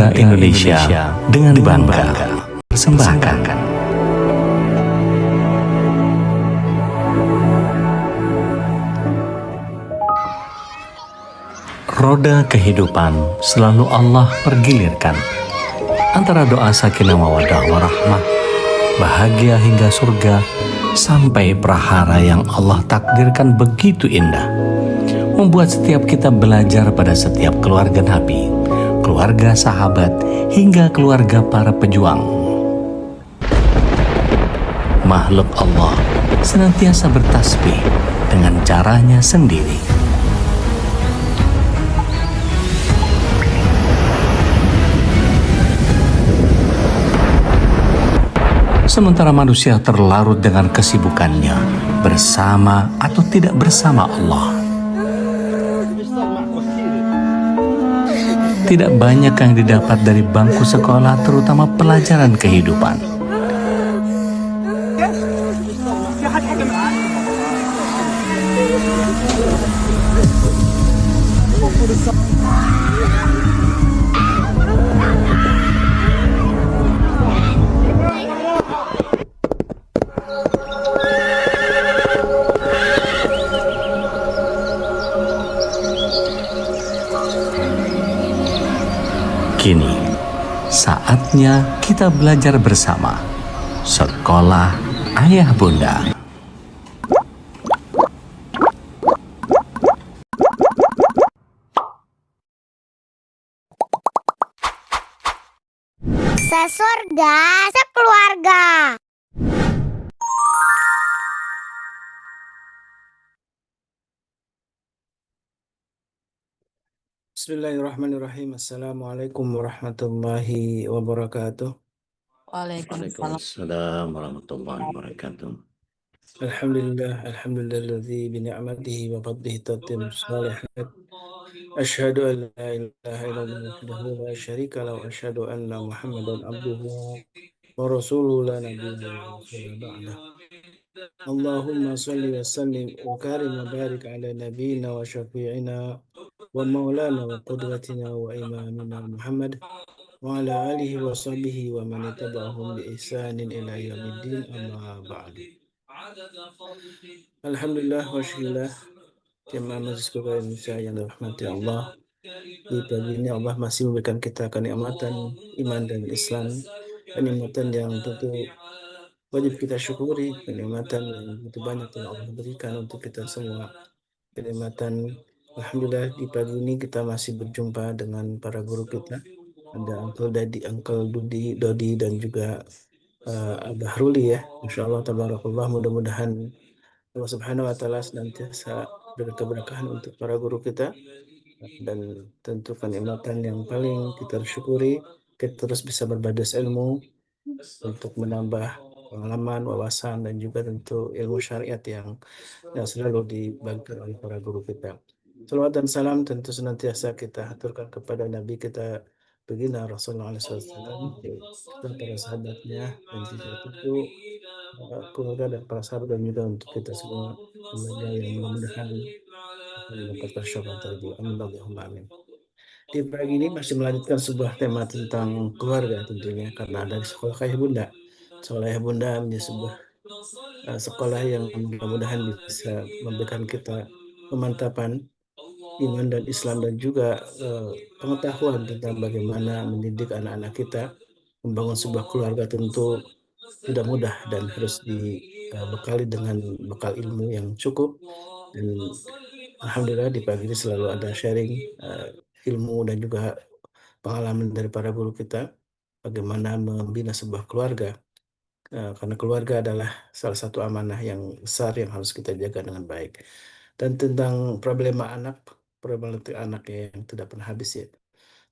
Roda Indonesia dengan bangga persembahkan roda kehidupan. Selalu Allah pergilirkan antara doa sakinah mawaddah warahmah, bahagia hingga surga, sampai prahara yang Allah takdirkan begitu indah, membuat setiap kita belajar pada setiap keluarga Nabi, keluarga sahabat, hingga keluarga para pejuang. Makhluk Allah senantiasa bertasbih dengan caranya sendiri. Sementara manusia terlarut dengan kesibukannya, bersama atau tidak bersama Allah. Tidak banyak yang didapat dari bangku sekolah, terutama pelajaran kehidupan. Kini, saatnya kita belajar bersama. Sekolah Ayah Bunda. Sesurga, sekeluarga. Bismillahirrahmanirrahim. Assalamualaikum warahmatullahi wabarakatuh. Waalaikumsalam warahmatullahi wabarakatuh. Alhamdulilladzi bi ni'matihi wa fadlihi tatimmu shalihat. Asyhadu an la ilaha illallah wahdahu la syarika lahu wa asyhadu anna Muhammadan abduhu wa rasuluhu la nabiyya rasula ba'da. Allahumma shalli wa sallim wa karim wa barik ala nabiyyina wa syafi'ina wa maulana wa qudwatina wa imamina Muhammad wa ala alihi wa sahbihi wa man tabi'ahum bi ihsanin ila yaumiddin, amma ba'du. Alhamdulillah wa syukurillah, jemaah Majelis Quran Indonesia yang dirahmati Allah. Di pagi ini Allah masih memberikan kita kenikmatan iman dan Islam, kenikmatan yang tentu wajib kita syukuri, kenikmatan yang begitu banyak yang Allah berikan untuk kita semua. Kenikmatan, alhamdulillah, di pagi ini kita masih berjumpa dengan para guru kita. Ada Uncle Dadi, Uncle Dodi dan juga Abah Ruli ya. Insya Allah tabarakallah, mudah-mudahan Allah Subhanahu wa taala senantiasa berkeberkahan untuk para guru kita, dan tentu kenikmatan yang paling kita syukuri, kita terus bisa berbadas ilmu untuk menambah pengalaman, wawasan, dan juga tentu ilmu syariat yang selalu dibagikan oleh para guru kita. Salawat dan salam tentu senantiasa kita haturkan kepada Nabi kita baginda Rasulullah SAW, serta para sahabatnya, dan juga tentu keluarga dan para sahabat, dan juga untuk kita semua keluarga yang mudah-mudahan akan mendapatkan syafaat dari Amin Allahumma amin. Di pagi ini masih melanjutkan sebuah tema tentang keluarga tentunya, karena dari sekolah Ayah Bunda. Sekolah Ayah Bunda menjadi sebuah sekolah yang mudah-mudahan bisa memberikan kita pemantapan iman dan Islam, dan juga pengetahuan tentang bagaimana mendidik anak-anak kita. Membangun sebuah keluarga tentu tidak mudah dan harus dibekali dengan bekal ilmu yang cukup. Dan alhamdulillah di pagi ini selalu ada sharing ilmu dan juga pengalaman dari para guru kita bagaimana membina sebuah keluarga. Karena keluarga adalah salah satu amanah yang besar yang harus kita jaga dengan baik. Dan tentang problematik anak yang tidak pernah habis ya.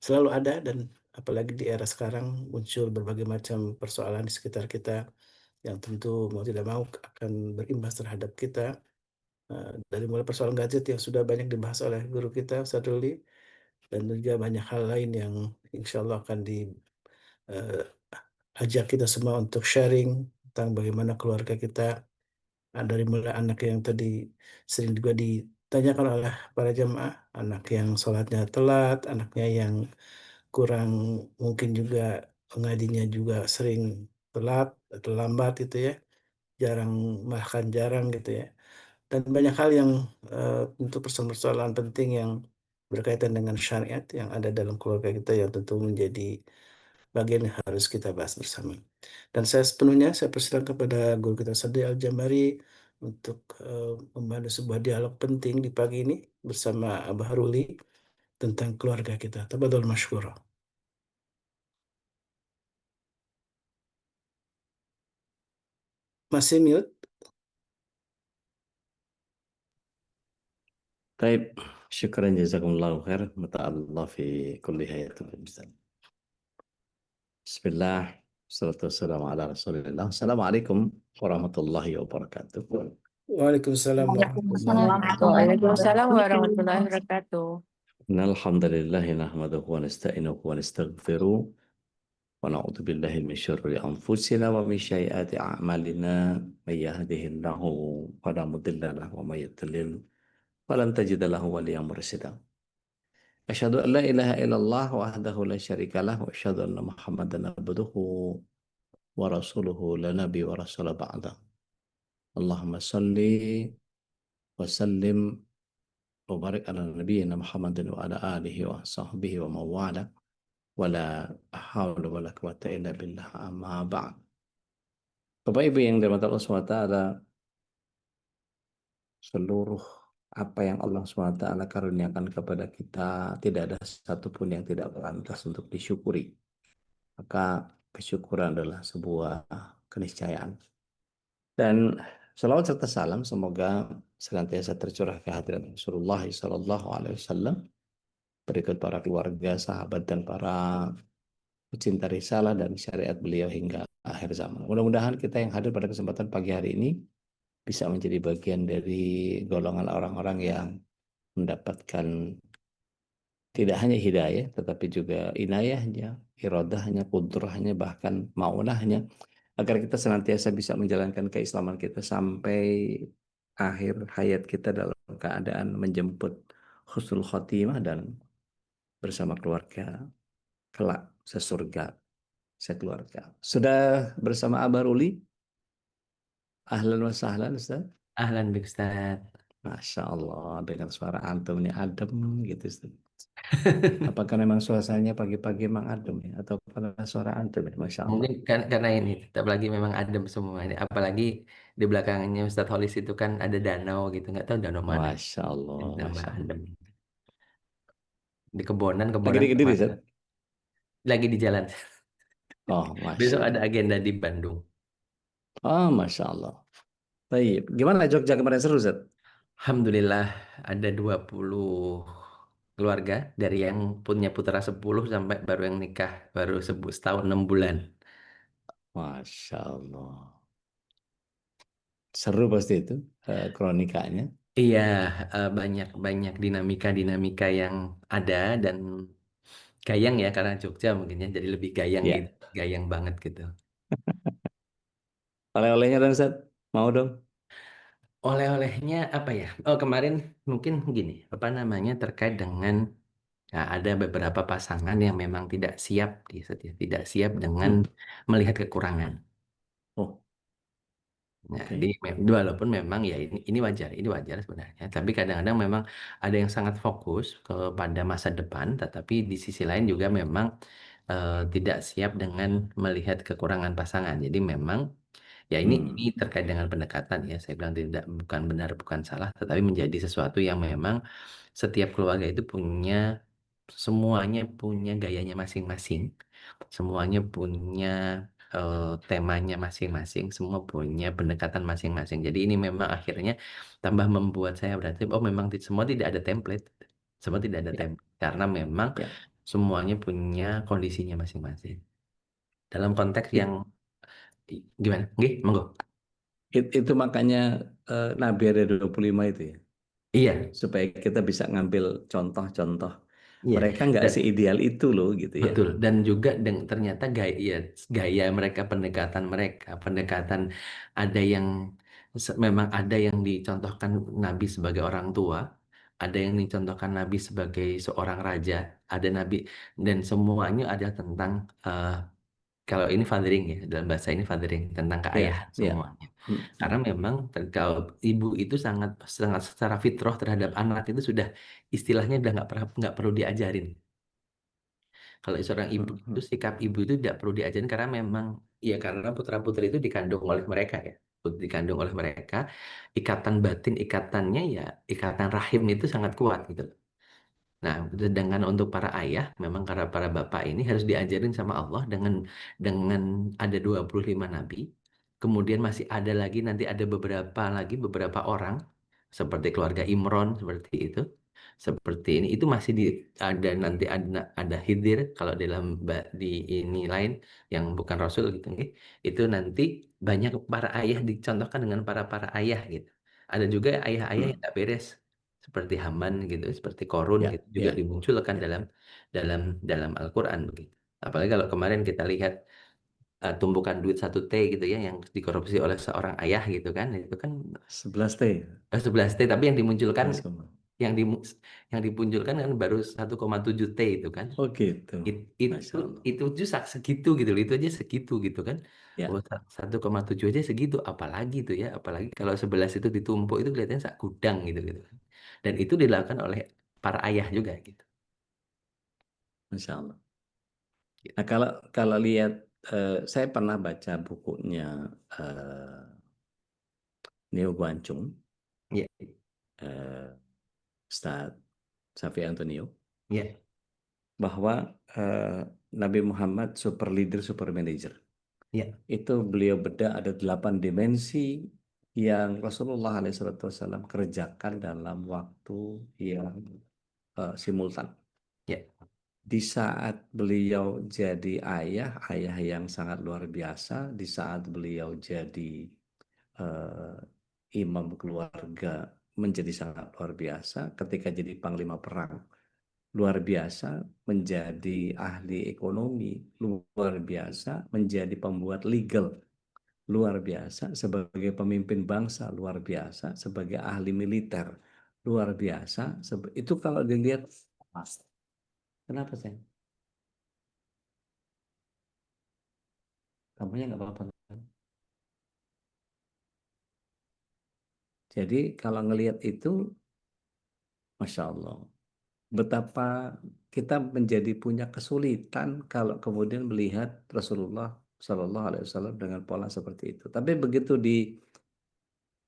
Selalu ada, dan apalagi di era sekarang muncul berbagai macam persoalan di sekitar kita yang tentu mau tidak mau akan berimbas terhadap kita. Dari mulai persoalan gadget yang sudah banyak dibahas oleh guru kita, Ustaz Ruli, dan juga banyak hal lain yang insya Allah akan ajak kita semua untuk sharing tentang bagaimana keluarga kita, dari mulai anak yang tadi sering juga ditanyakan oleh para jemaah, anak yang sholatnya telat, anaknya yang kurang, mungkin juga ngajinya juga sering telat atau lambat gitu ya, jarang, bahkan jarang gitu ya. Dan banyak hal yang tentu persoalan-persoalan penting yang berkaitan dengan syariat yang ada dalam keluarga kita yang tentu menjadi bagian yang harus kita bahas bersama. Dan saya persilakan kepada guru kita Sadi Al-Jambari untuk membantu sebuah dialog penting di pagi ini bersama Abah Ruli tentang keluarga kita. Tabadol masykur. Masih mute? Baik, syukran jazakumullahu khair. Mata'allah fi kulli hayatul insan. Bismillah, salatu wassalamu ala rasulillah. Assalamualaikum warahmatullahi wabarakatuh. Waalaikumsalam warahmatullahi Waalaikumsalam wabarakatuh. warahmatullahi Waalaikumsalam wabarakatuh. warahmatullahi wabarakatuh. Innalhamdulillahi nahmaduhu wa nasta'inuhu wa nastaghfiruh wa na'udzu billahi min syururi anfusina wa min sayyiati a'malina may yahdihillahu fala mudilla lahu wa may yudlil falan tajida lahu waliyyan mursyida. Asyhadu an la ilaha illallah wahdahu la syarikalah wa asyhadu anna Muhammadan abduhu wa rasuluhu la nabi wa rasul ba'da. Allahumma salli wa sallim wa barik ala nabiyyina Muhammadin wa ala alihi wa sahbihi wa mawala wala hawla wala quwata illa billah amma ba'd. Bapak Ibu yang dirahmati Allah SWT, seluruh apa yang Allah SWT karuniakan kepada kita tidak ada satupun yang tidak pantas untuk disyukuri. Maka kesyukuran adalah sebuah keniscayaan. Dan salawat serta salam semoga senantiasa tercurah ke hadirat Rasulullah SAW, berikut para keluarga, sahabat, dan para pecinta risalah dan syariat beliau hingga akhir zaman. Mudah-mudahan kita yang hadir pada kesempatan pagi hari ini bisa menjadi bagian dari golongan orang-orang yang mendapatkan tidak hanya hidayah, tetapi juga inayahnya, irodahnya, kudrahnya, bahkan maunahnya, agar kita senantiasa bisa menjalankan keislaman kita sampai akhir hayat kita dalam keadaan menjemput husnul khotimah dan bersama keluarga kelak sesurga sekeluarga. Sudah bersama Abah Ruli? Ahlan wa sahlan, Ustaz. Ahlan Bik Ustaz. Masya Allah, dengan suara antum ini adem gitu, Ustaz. Apakah memang suasananya pagi-pagi memang adem ya? Atau karena suara antum ya? Masya Allah. Mungkin karena ini tetap lagi memang adem semua ini. Apalagi di belakangnya Ustadz Holis itu kan ada danau gitu. Nggak tahu danau mana. Masya Allah, Yang tambah Masya Allah. adem. Di kebunan, Lagi kebunan di Kediri, Ustaz? lagi di jalan. Oh, Masya Besok ada Allah. agenda di Bandung. Oh, Masya Allah. Baik. Gimana Jogja kemarin seru, Ustaz? Alhamdulillah ada 20 keluarga dari yang punya putra 10 sampai baru yang nikah baru setahun 6 bulan. Masya Allah. Seru pasti itu kronikanya. Iya, banyak banyak dinamika yang ada dan gayang ya karena Jogja mungkin ya jadi lebih gayang gitu, Ya. gayang banget gitu. Oleh-olehnya dong, Ustaz. Mau dong? Oleh-olehnya apa ya? Oh kemarin mungkin gini, apa namanya terkait dengan ada beberapa pasangan yang memang tidak siap dengan Hmm. melihat kekurangan. Oh, Nah, oke. walaupun memang ya ini wajar sebenarnya. Tapi kadang-kadang memang ada yang sangat fokus kepada masa depan, tetapi di sisi lain juga memang tidak siap dengan melihat kekurangan pasangan. Jadi memang ya ini Hmm. terkait dengan pendekatan ya. Saya bilang tidak bukan benar bukan salah, tetapi menjadi sesuatu yang memang setiap keluarga itu semuanya punya gayanya masing-masing, semuanya punya temanya masing-masing, semua punya pendekatan masing-masing. Jadi ini memang akhirnya tambah membuat saya berarti, oh memang semua tidak ada template, semua tidak ada Ya, template, karena memang ya. semuanya punya kondisinya masing-masing. Dalam konteks yang It- gimana? Nggih, monggo. itu makanya Nabi ada 25 itu ya. Iya, Supaya kita bisa ngambil contoh-contoh. iya. Mereka nggak Dan seideal itu loh gitu ya. betul, dan juga ternyata gaya mereka, pendekatan ada yang memang ada yang dicontohkan Nabi sebagai orang tua, ada yang dicontohkan Nabi sebagai seorang raja, ada Nabi, dan semuanya ada tentang kalau ini fathering ya, dalam bahasa ini fathering tentang Ya, keayahan ya. semuanya. Karena Hmm. memang kalau ibu itu sangat sangat secara fitrah terhadap anak itu sudah istilahnya udah nggak perlu diajarin. Kalau seorang ibu Hmm. itu sikap ibu itu tidak perlu diajarin karena memang ya karena putra putri itu dikandung oleh mereka ya, dikandung oleh mereka, ikatan batin ikatannya ya ikatan rahim itu sangat kuat gitu. Nah, sedangkan untuk para ayah, memang karena para bapak ini harus diajarin sama Allah dengan ada 25 nabi. Kemudian masih ada lagi nanti ada beberapa orang seperti keluarga Imron seperti itu. Seperti ini itu masih ada nanti ada Khidir kalau di ini lain yang bukan Rasul gitu nih. Itu nanti banyak para ayah dicontohkan dengan para ayah gitu. Ada juga ayah-ayah yang Hmm. tak beres seperti Haman gitu, seperti Korun Ya, gitu juga ya, dimunculkan ya. dalam dalam Al-Qur'an begitu. Apalagi kalau kemarin kita lihat tumpukan duit 1 T gitu ya yang dikorupsi oleh seorang ayah gitu kan. Itu kan 11 T. 11 T tapi yang dimunculkan 11, yang di yang dimunculkan kan baru 1,7 T itu kan. oh gitu. Itu Masya Allah. itu aja segitu gitu loh. Itu aja segitu gitu kan. Ya, Oh, 1,7 aja segitu apalagi tuh ya, apalagi kalau 11 itu ditumpuk itu kelihatannya sak gudang gitu gitu. Dan itu dilakukan oleh para ayah juga gitu. Masya Allah. Gitu. Nah, kalau kalau lihat, saya pernah baca bukunya Neo Guanchung, Iya, eh, Ustadz Safi Antonio, iya, bahwa Nabi Muhammad super leader, super manager. iya, Itu beliau bedah ada 8 dimensi yang Rasulullah SAW kerjakan dalam waktu yang simultan. iya, Di saat beliau jadi ayah, ayah yang sangat luar biasa, di saat beliau jadi eh, imam keluarga menjadi sangat luar biasa, ketika jadi panglima perang luar biasa, menjadi ahli ekonomi luar biasa, menjadi pembuat legal luar biasa, sebagai pemimpin bangsa luar biasa, sebagai ahli militer luar biasa. Itu kalau dilihat, Mas, kenapa sih? Kamunya nggak apa-apa kan? Jadi kalau ngelihat itu, Masya Allah, betapa kita menjadi punya kesulitan kalau kemudian melihat Rasulullah Shallallahu Alaihi Wasallam dengan pola seperti itu. Tapi begitu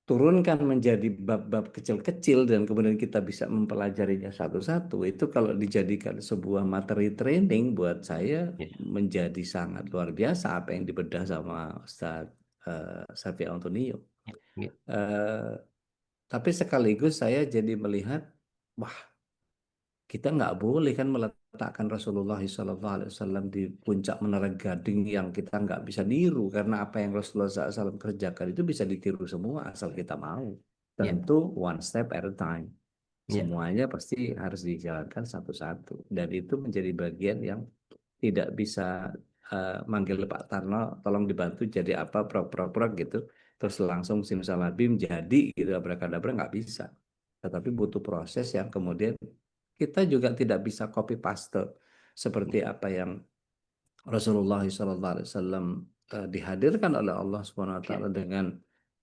diturunkan menjadi bab-bab kecil-kecil dan kemudian kita bisa mempelajarinya satu-satu, itu kalau dijadikan sebuah materi training buat saya iya, menjadi sangat luar biasa apa yang dibedah sama Ustadz Safi Antonio. iya, Eh, tapi sekaligus saya jadi melihat, wah, kita nggak boleh kan meletakkan Rasulullah SAW di puncak menara Gading yang kita nggak bisa niru, karena apa yang Rasulullah SAW kerjakan itu bisa ditiru semua asal kita mau. iya, Tentu one step at a time. iya, Semuanya pasti harus dijalankan satu-satu. Dan itu menjadi bagian yang tidak bisa manggil Pak Tarno, tolong dibantu jadi apa, prok-prok gitu. Terus langsung simsalabim jadi gitu, abrakadabra, nggak bisa. Tetapi butuh proses yang kemudian kita juga tidak bisa copy paste seperti apa yang Rasulullah SAW dihadirkan oleh Allah Subhanahu Wa iya, Taala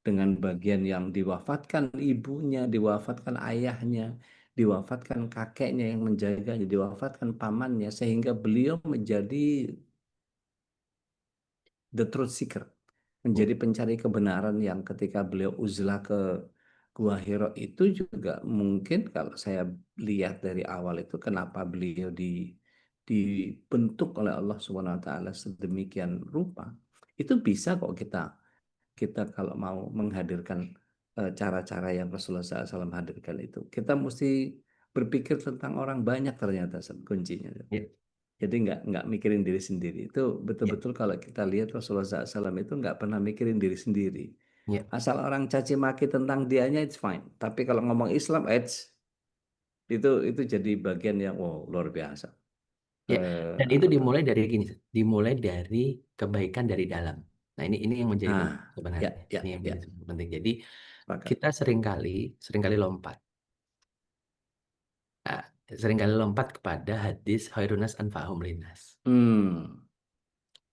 dengan bagian yang diwafatkan ibunya, diwafatkan ayahnya, diwafatkan kakeknya yang menjaganya, diwafatkan pamannya, sehingga beliau menjadi the truth seeker, iya, menjadi pencari kebenaran yang ketika beliau uzlah ke Gua Hiro itu juga mungkin kalau saya lihat dari awal itu kenapa beliau dibentuk oleh Allah Subhanahu Wa Taala sedemikian rupa, itu bisa kok kita kita kalau mau menghadirkan cara-cara yang Rasulullah SAW hadirkan itu, kita mesti berpikir tentang orang banyak ternyata kuncinya. iya, Jadi nggak mikirin diri sendiri. Itu iya, betul-betul kalau kita lihat Rasulullah SAW itu nggak pernah mikirin diri sendiri. iya, Asal orang caci maki tentang dianya, it's fine. Tapi kalau ngomong Islam, itu jadi bagian yang wow, luar biasa. iya. Dan itu Apa? dimulai dari gini, dimulai dari kebaikan dari dalam. Nah, ini yang menjadi penting Ah, sebenarnya. ya, Ini ya, yang ya, menjadi penting. Jadi sepakat. kita seringkali lompat. Nah, seringkali lompat kepada hadis khairunas anfa'hum linnas. Hmm.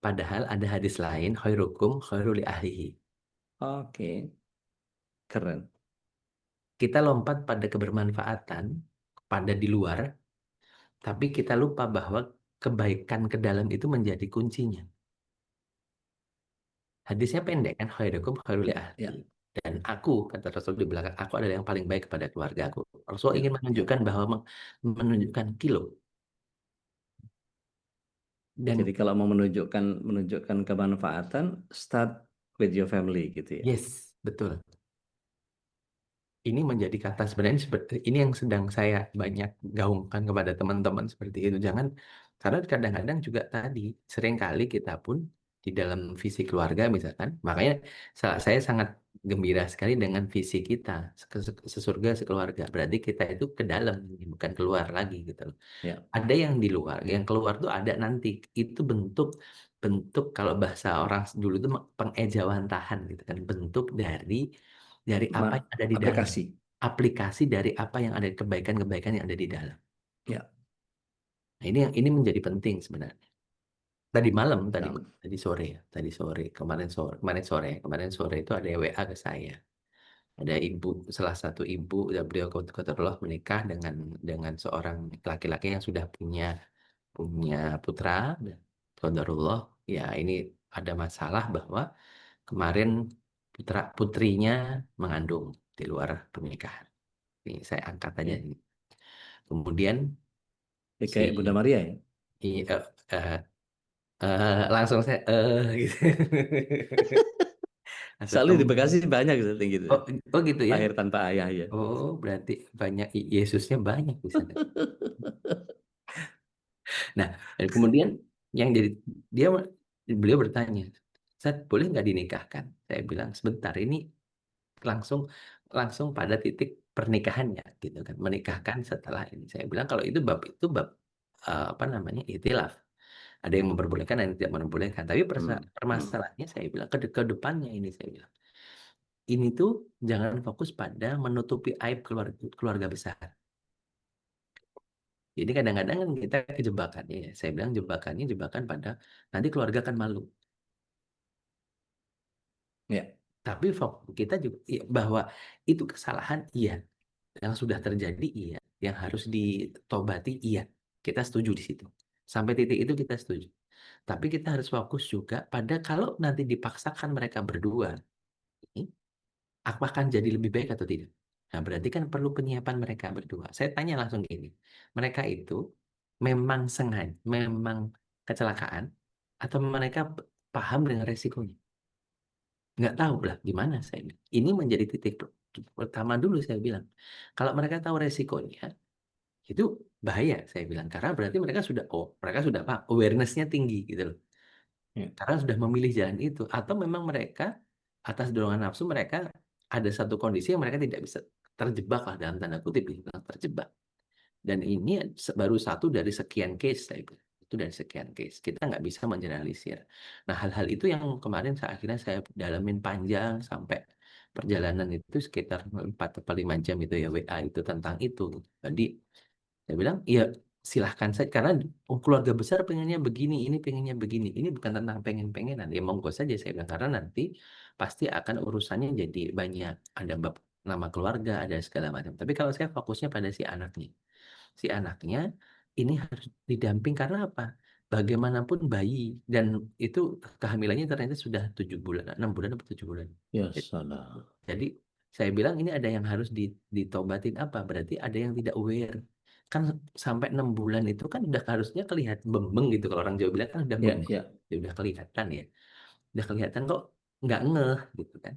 Padahal ada hadis lain khairukum khairul li ahlihi. Oke. Keren. Kita lompat pada kebermanfaatan, pada di luar, tapi kita lupa bahwa kebaikan ke dalam itu menjadi kuncinya. Hadisnya pendek kan, khairukum khairul li Ya, ahli. ya, Dan aku, kata Rasul di belakang, aku adalah yang paling baik kepada keluarga aku. Rasul ya, ingin ya. menunjukkan bahwa menunjukkan kilo. Jadi Dan kalau mau menunjukkan kemanfaatan, start with your family gitu ya. yes, betul. Ini menjadi kata sebenarnya seperti ini yang sedang saya banyak gaungkan kepada teman-teman seperti itu. Jangan, karena kadang-kadang juga tadi seringkali kita pun di dalam visi keluarga misalkan, makanya saya sangat gembira sekali dengan visi kita sesurga sekeluarga. Berarti kita itu ke dalam, bukan keluar lagi gitu loh. Ya. Ada yang di luar, yang keluar tuh ada nanti. Itu bentuk bentuk kalau bahasa orang dulu itu pengejawantahan gitu kan, bentuk dari apa yang ada di dalam, Aplikasi. aplikasi dari apa yang ada, kebaikan-kebaikan yang ada di dalam. Ya. Nah, ini menjadi penting sebenarnya. Tadi malam, Nah, tadi sore ya, kemarin sore itu ada yang WA ke saya. Ada ibu, salah satu ibu, ya beliau qadarullah menikah dengan seorang laki-laki yang sudah punya punya putra. Dan qadarullah, ya ini ada masalah bahwa kemarin putrinya mengandung di luar pernikahan. Ini saya angkat aja ya. ini. Kemudian Ya, si kayak Bunda Maria ya. i- eh, eh, langsung saya gitu. Langsung Soalnya di Bekasi banyak seperti gitu. oh, oh gitu ya. Lahir tanpa ayah ya. Oh, berarti banyak Yesusnya banyak di sana. Nah, dan kemudian yang jadi dia beliau bertanya, "Ustaz, boleh nggak dinikahkan?" Saya bilang, "Sebentar, ini langsung langsung pada titik pernikahannya gitu kan, menikahkan setelah ini." Saya bilang kalau itu bab apa namanya, itilaf. Ada yang memperbolehkan, ada yang tidak memperbolehkan. Tapi Hmm. Hmm. permasalahannya saya bilang ke depannya ini saya bilang, ini tuh jangan fokus pada menutupi aib keluarga keluarga besar. Jadi kadang-kadang kan kita kejebakannya ya. Saya bilang jebakan pada nanti keluarga kan malu. Ya. Tapi fokus kita juga iya, bahwa itu kesalahan iya, yang sudah terjadi iya, yang harus ditobati iya. Kita setuju di situ. Sampai titik itu kita setuju. Tapi kita harus fokus juga pada kalau nanti dipaksakan mereka berdua, ini apakah jadi lebih baik atau tidak? Nah, berarti kan perlu penyiapan mereka berdua. Saya tanya langsung gini, mereka itu memang sengaja, memang kecelakaan, atau mereka paham dengan resikonya? Nggak tahu lah gimana saya bilang. Ini menjadi titik pertama dulu saya bilang. Kalau mereka tahu resikonya, itu bahaya saya bilang. Karena berarti mereka sudah apa? Awareness-nya tinggi gitu loh. Ya. Karena sudah memilih jalan itu. Atau memang mereka atas dorongan nafsu mereka ada satu kondisi yang mereka tidak bisa terjebak lah dalam tanda kutip dibilang terjebak. Dan ini baru satu dari sekian case saya bilang. Itu dari sekian case. Kita nggak bisa mengeneralisir. Nah, hal-hal itu yang kemarin akhirnya saya dalamin panjang sampai perjalanan itu sekitar 4 atau 5 jam itu ya WA itu tentang itu. Jadi saya bilang, iya silahkan saja. Karena keluarga besar pengennya begini, ini pengennya begini. Ini bukan tentang pengen-pengenan. Ya monggo saja saya bilang. Karena nanti pasti akan urusannya jadi banyak. Ada bab nama keluarga, ada segala macam. Tapi kalau saya fokusnya pada si anaknya. Si anaknya ini harus didamping karena apa? Bagaimanapun bayi. Dan itu kehamilannya ternyata sudah 7 bulan, 6 bulan atau 7 bulan. Ya salah. Jadi saya bilang ini ada yang harus ditobatin apa? Berarti ada yang tidak aware. Kan sampai 6 bulan itu kan udah harusnya kelihatan bembeng gitu. Kalau orang Jawa bilang kan udah Ya, bembeng. ya. Ya udah kelihatan ya. Udah kelihatan kok nggak ngeh gitu kan.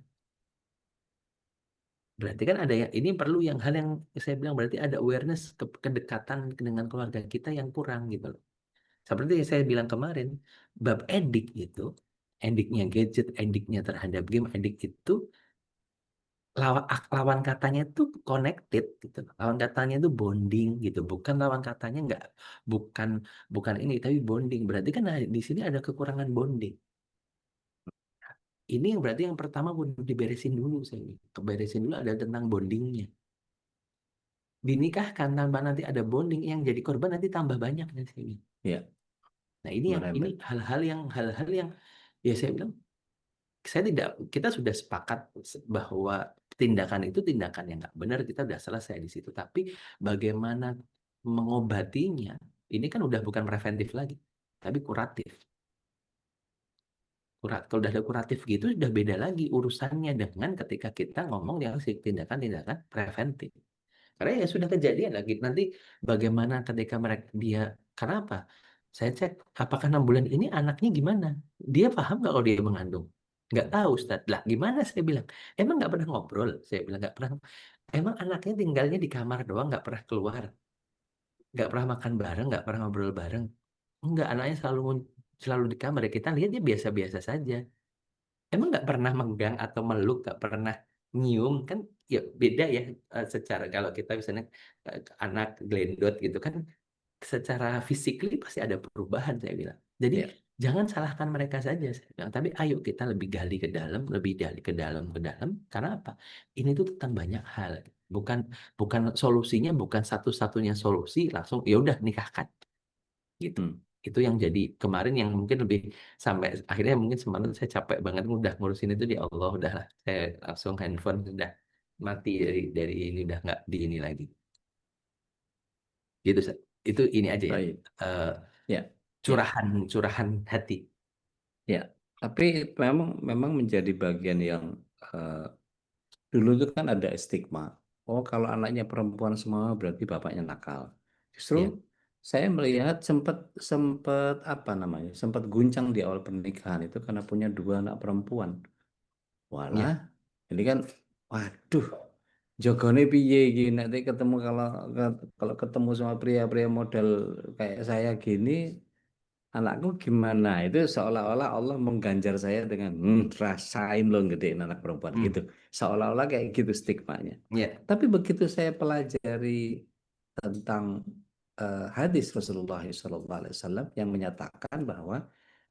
Berarti kan ada yang ini perlu yang hal yang saya bilang berarti ada awareness kedekatan dengan keluarga kita yang kurang gitu loh. Seperti yang saya bilang kemarin, bab edik itu, ediknya gadget, ediknya terhadap game, edik itu lawan katanya itu connected gitu. Lawan katanya itu bonding gitu. Bukan lawan katanya nggak bukan bukan ini tapi bonding. Berarti kan di sini ada kekurangan bonding. Ini yang berarti yang pertama kudu diberesin dulu saya bilang. Beresin dulu ada tentang bondingnya. dinikahkan tanpa nanti ada bonding, yang jadi korban nanti tambah banyak di sini. Ya, Nah, ini merembet. hal-hal yang ya saya bilang, saya tidak kita sudah sepakat bahwa tindakan itu tindakan yang nggak benar, kita udah selesai di situ. Tapi bagaimana mengobatinya, ini kan udah bukan preventif lagi, tapi kuratif. Kalau udah ada kuratif gitu, sudah beda lagi urusannya dengan ketika kita ngomong yang si tindakan-tindakan preventif. Karena ya sudah kejadian lagi. Nanti bagaimana ketika mereka dia, kenapa? Saya cek, apakah 6 bulan ini anaknya gimana? Dia paham nggak kalau dia mengandung? Nggak tahu, Ustaz. Lah, gimana saya bilang? Emang nggak pernah ngobrol? Saya bilang nggak pernah. Emang anaknya tinggalnya di kamar doang, nggak pernah keluar, nggak pernah makan bareng, nggak pernah ngobrol bareng. Enggak, anaknya selalu di kamar. Ya, kita lihat dia biasa-biasa saja. Emang nggak pernah megang atau meluk, nggak pernah nyium kan? Ya beda ya, secara kalau kita misalnya anak gelendot gitu kan, secara fisikly pasti ada perubahan saya bilang. Jadi Ya, jangan salahkan mereka saja saya bilang. Tapi ayo kita lebih gali ke dalam, lebih gali ke dalam. Karena apa? Ini tuh tentang banyak hal. Bukan bukan solusinya, bukan satu-satunya solusi langsung ya udah nikahkan gitu. hmm. Itu yang jadi kemarin yang mungkin lebih, sampai akhirnya mungkin semalam saya capek banget udah ngurusin itu, di Allah udahlah, saya langsung handphone sudah mati dari ini, udah nggak di ini lagi gitu. Itu ini aja ya, Baik. eh, Ya, ya, curahan curahan hati. ya. Tapi memang memang menjadi bagian yang eh, dulu itu kan ada stigma. Oh, kalau anaknya perempuan semua berarti bapaknya nakal. Justru Ya, saya melihat sempat sempat apa namanya, sempat guncang di awal pernikahan itu karena punya dua anak perempuan. ya, Walah, ini kan, waduh, jogone piye iki nanti ketemu kalau ketemu sama pria-pria model kayak saya gini, anakku gimana? Itu seolah-olah Allah mengganjar saya dengan rasain lo gedein anak perempuan gitu. hmm, Seolah-olah kayak gitu stigmanya. ya, Tapi begitu saya pelajari tentang hadis Rasulullah SAW yang menyatakan bahwa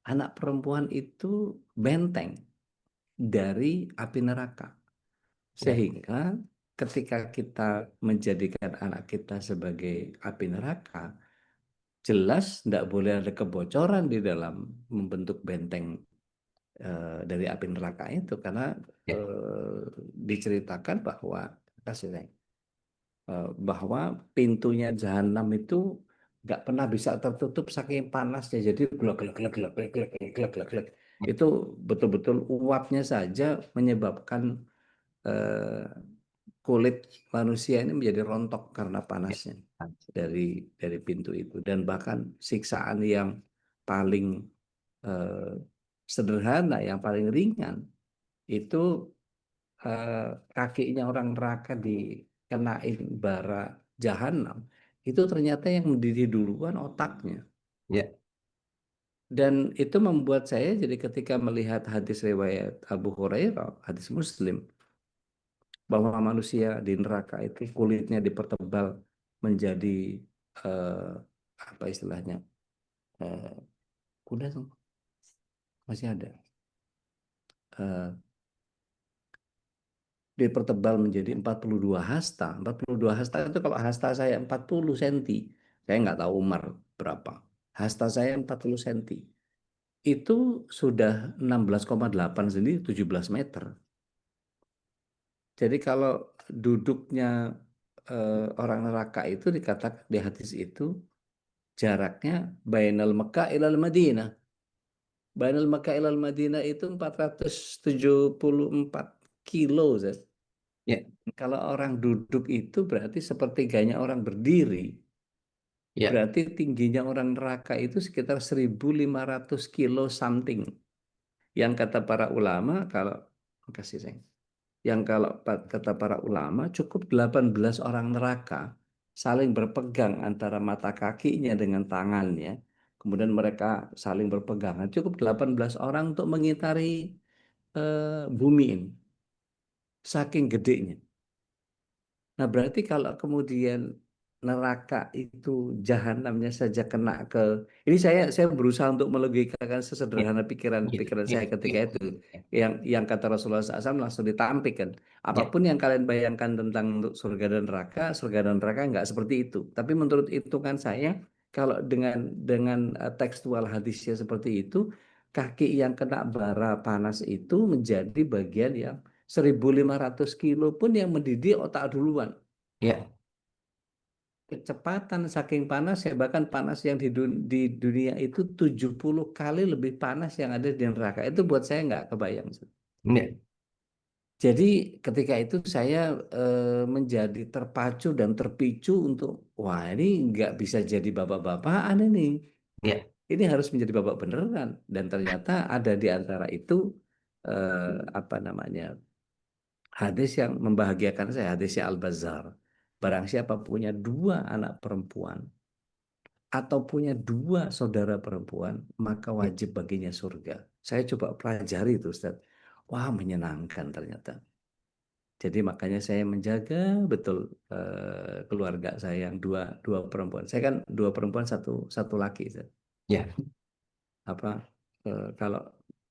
anak perempuan itu benteng dari api neraka. ya, Sehingga ketika kita menjadikan anak kita sebagai api neraka, jelas tidak boleh ada kebocoran di dalam membentuk benteng dari api neraka itu karena ya, diceritakan bahwa kasih saya, bahwa pintunya jahanam itu nggak pernah bisa tertutup saking panasnya jadi glek glek glek glek glek glek glek glek glek glek. Itu betul-betul uapnya saja menyebabkan eh, kulit manusia ini menjadi rontok karena ya, panasnya dari pintu itu dan bahkan siksaan yang paling eh, sederhana yang paling ringan itu eh, kakinya orang neraka dikenain bara jahanam itu ternyata yang mendidih duluan otaknya ya, dan itu membuat saya jadi ketika melihat hadis riwayat Abu Hurairah hadis Muslim bahwa manusia di neraka itu kulitnya dipertebal menjadi eh, apa istilahnya eh, kuda tuh masih ada eh, dipertebal menjadi 42 hasta. 42 hasta itu kalau hasta saya 40 cm, saya nggak tahu Umar berapa. Hasta saya 40 cm. Itu sudah 16,8 sendiri 17 meter. Jadi kalau duduknya orang neraka itu dikatakan di hadis itu jaraknya bainal Mekah ilal Madinah. Bainal Mekah ilal Madinah itu 474 kilo, Zat. ya, Kalau orang duduk itu berarti sepertiganya orang berdiri. ya, Berarti tingginya orang neraka itu sekitar 1.500 kilo something. Yang kata para ulama, kalau kasih saya, yang kalau kata para ulama cukup 18 orang neraka saling berpegang antara mata kakinya dengan tangannya. Kemudian mereka saling berpegangan. Cukup 18 orang untuk mengitari bumi ini. Saking gedenya. Nah, berarti kalau kemudian neraka itu jahanamnya saja kena ke ini saya berusaha untuk melogikakan Ya, sesederhana gitu. pikiran Ya, saya ya, ketika itu ya, yang kata Rasulullah SAW langsung ditampik kan ya, apapun yang kalian bayangkan tentang untuk surga dan neraka nggak seperti itu tapi menurut hitungan saya kalau dengan tekstual hadisnya seperti itu kaki yang kena bara panas itu menjadi bagian yang 1.500 kilo pun yang mendidih otak duluan ya, kecepatan saking panas ya bahkan panas yang di dunia itu 70 kali lebih panas yang ada di neraka itu buat saya nggak kebayang. ya, Jadi ketika itu saya menjadi terpacu dan terpicu untuk wah ini nggak bisa jadi bapak-bapakan ya, ini harus menjadi bapak beneran dan ternyata ada di antara itu apa namanya hadis yang membahagiakan saya hadisnya Al-Bazzar. Barang siapa punya dua anak perempuan atau punya dua saudara perempuan, maka ya, wajib baginya surga. Saya coba pelajari itu, Ustaz. Wah, menyenangkan ternyata. Jadi makanya saya menjaga betul keluarga saya yang dua perempuan. Saya kan dua perempuan satu laki, Ustaz. ya, Apa kalau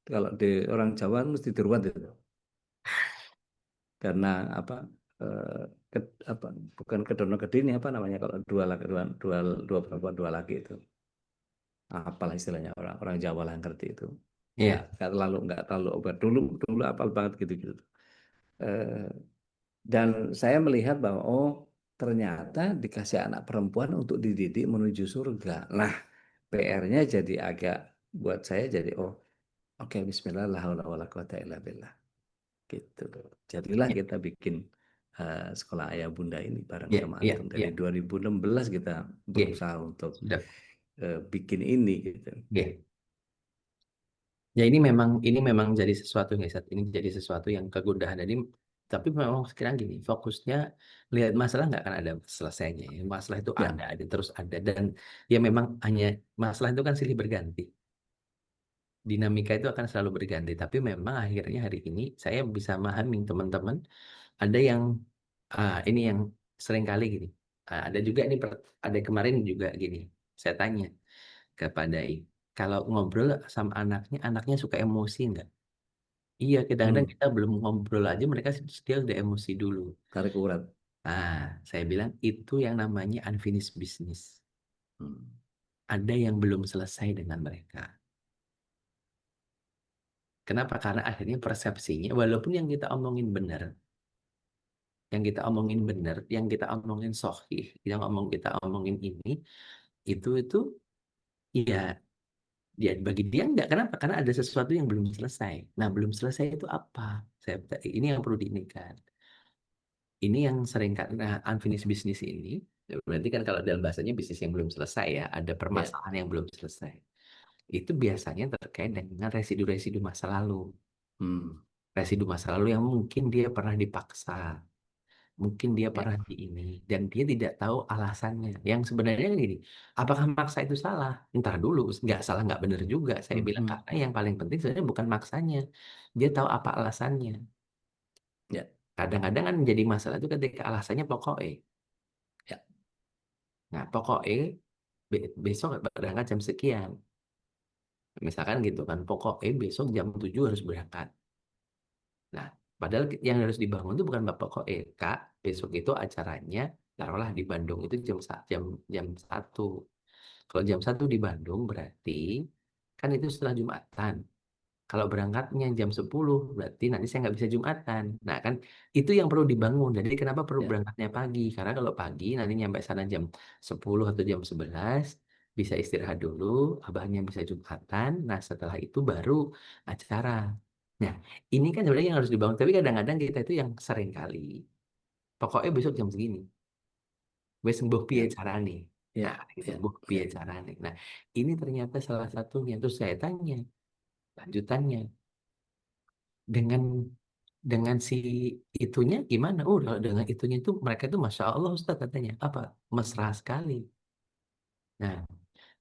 kalau di orang Jawa mesti diruat itu karena apa eh, apa bukan kedono kedini apa namanya kalau dua perempuan dua laki itu apalah istilahnya orang Jawa lah yang ngerti itu ya, nggak terlalu obat dulu dulu apal banget gitu-gitu. Eh, dan saya melihat bahwa oh ternyata dikasih anak perempuan untuk dididik menuju surga. Nah, PR-nya jadi agak buat saya jadi oh oke Bismillah la haula wala quwata illa billah gitu. Jadilah ya, kita bikin sekolah ayah bunda ini bareng ya, sama ya, antum dari ya, 2016 kita ya, berusaha untuk sudah, bikin ini gitu. ya. Ya ini memang jadi sesuatu nih, saat ini jadi sesuatu yang kegundahan. Jadi, tapi memang sekarang gini, fokusnya lihat masalah nggak akan ada selesainya. Ya. Masalah itu Ya, ada, terus ada, dan ya memang hanya masalah itu kan silih berganti. Dinamika itu akan selalu berganti. Tapi memang akhirnya hari ini saya bisa memahami teman-teman. Ada yang ini yang sering kali gini. Ada juga ini ada kemarin juga gini. Saya tanya kepada kalau ngobrol sama anaknya, anaknya suka emosi nggak? Iya, kadang-kadang hmm, kita belum ngobrol aja mereka dia udah emosi dulu. tarik urat. Nah, saya bilang itu yang namanya unfinished business. Hmm. Ada yang belum selesai dengan mereka. Kenapa? Karena akhirnya persepsinya, walaupun yang kita omongin benar, yang kita omongin sahih, kita omongin ini, itu, iya, dia bagi dia enggak. Kenapa? Karena ada sesuatu yang belum selesai. Nah, belum selesai itu apa? Ini yang perlu diinikan. Ini yang sering karena unfinished business ini, ya berarti kan kalau dalam bahasanya bisnis yang belum selesai ya, ada Ya, permasalahan yang belum selesai. Itu biasanya terkait dengan residu-residu masa lalu. hmm. Residu masa lalu yang mungkin dia pernah dipaksa, mungkin dia Ya, pernah di ini, dan dia tidak tahu alasannya. Yang sebenarnya kan gini, apakah maksa itu salah? Ntar dulu, nggak salah, nggak benar juga. Saya hmm, bilang hmm. karena yang paling penting sebenarnya bukan maksanya. Dia tahu apa alasannya. Ya, Kadang-kadang kan menjadi masalah itu ketika alasannya pokoknya. ya, Nah, pokoknya besok berangkat jam sekian. Misalkan gitu kan, pokoknya besok jam 7 harus berangkat. Nah, padahal yang harus dibangun itu bukan bapak kok, Kak, besok itu acaranya, taruhlah di Bandung itu jam 1. Kalau jam 1 di Bandung berarti kan itu setelah Jumatan. Kalau berangkatnya jam 10, berarti nanti saya nggak bisa Jumatan. Nah, kan itu yang perlu dibangun. Jadi kenapa perlu ya, berangkatnya pagi? Karena kalau pagi nanti nyampe sana jam 10 atau jam 11, bisa istirahat dulu, abahnya bisa Jumatan. Nah, setelah itu baru acara. Nah, ini kan sebenarnya yang harus dibangun. Tapi kadang-kadang kita itu yang sering kali. Pokoknya besok jam segini. Wes sembuh piye ya, carane. Nah, ya, gitu, ya, sembuh piye ya, carane. Nah, ini ternyata salah satunya. Terus saya tanya, lanjutannya dengan si itunya gimana? Oh, kalau dengan itunya itu mereka itu Masya Allah Ustaz katanya. Apa? Mesra sekali. Nah,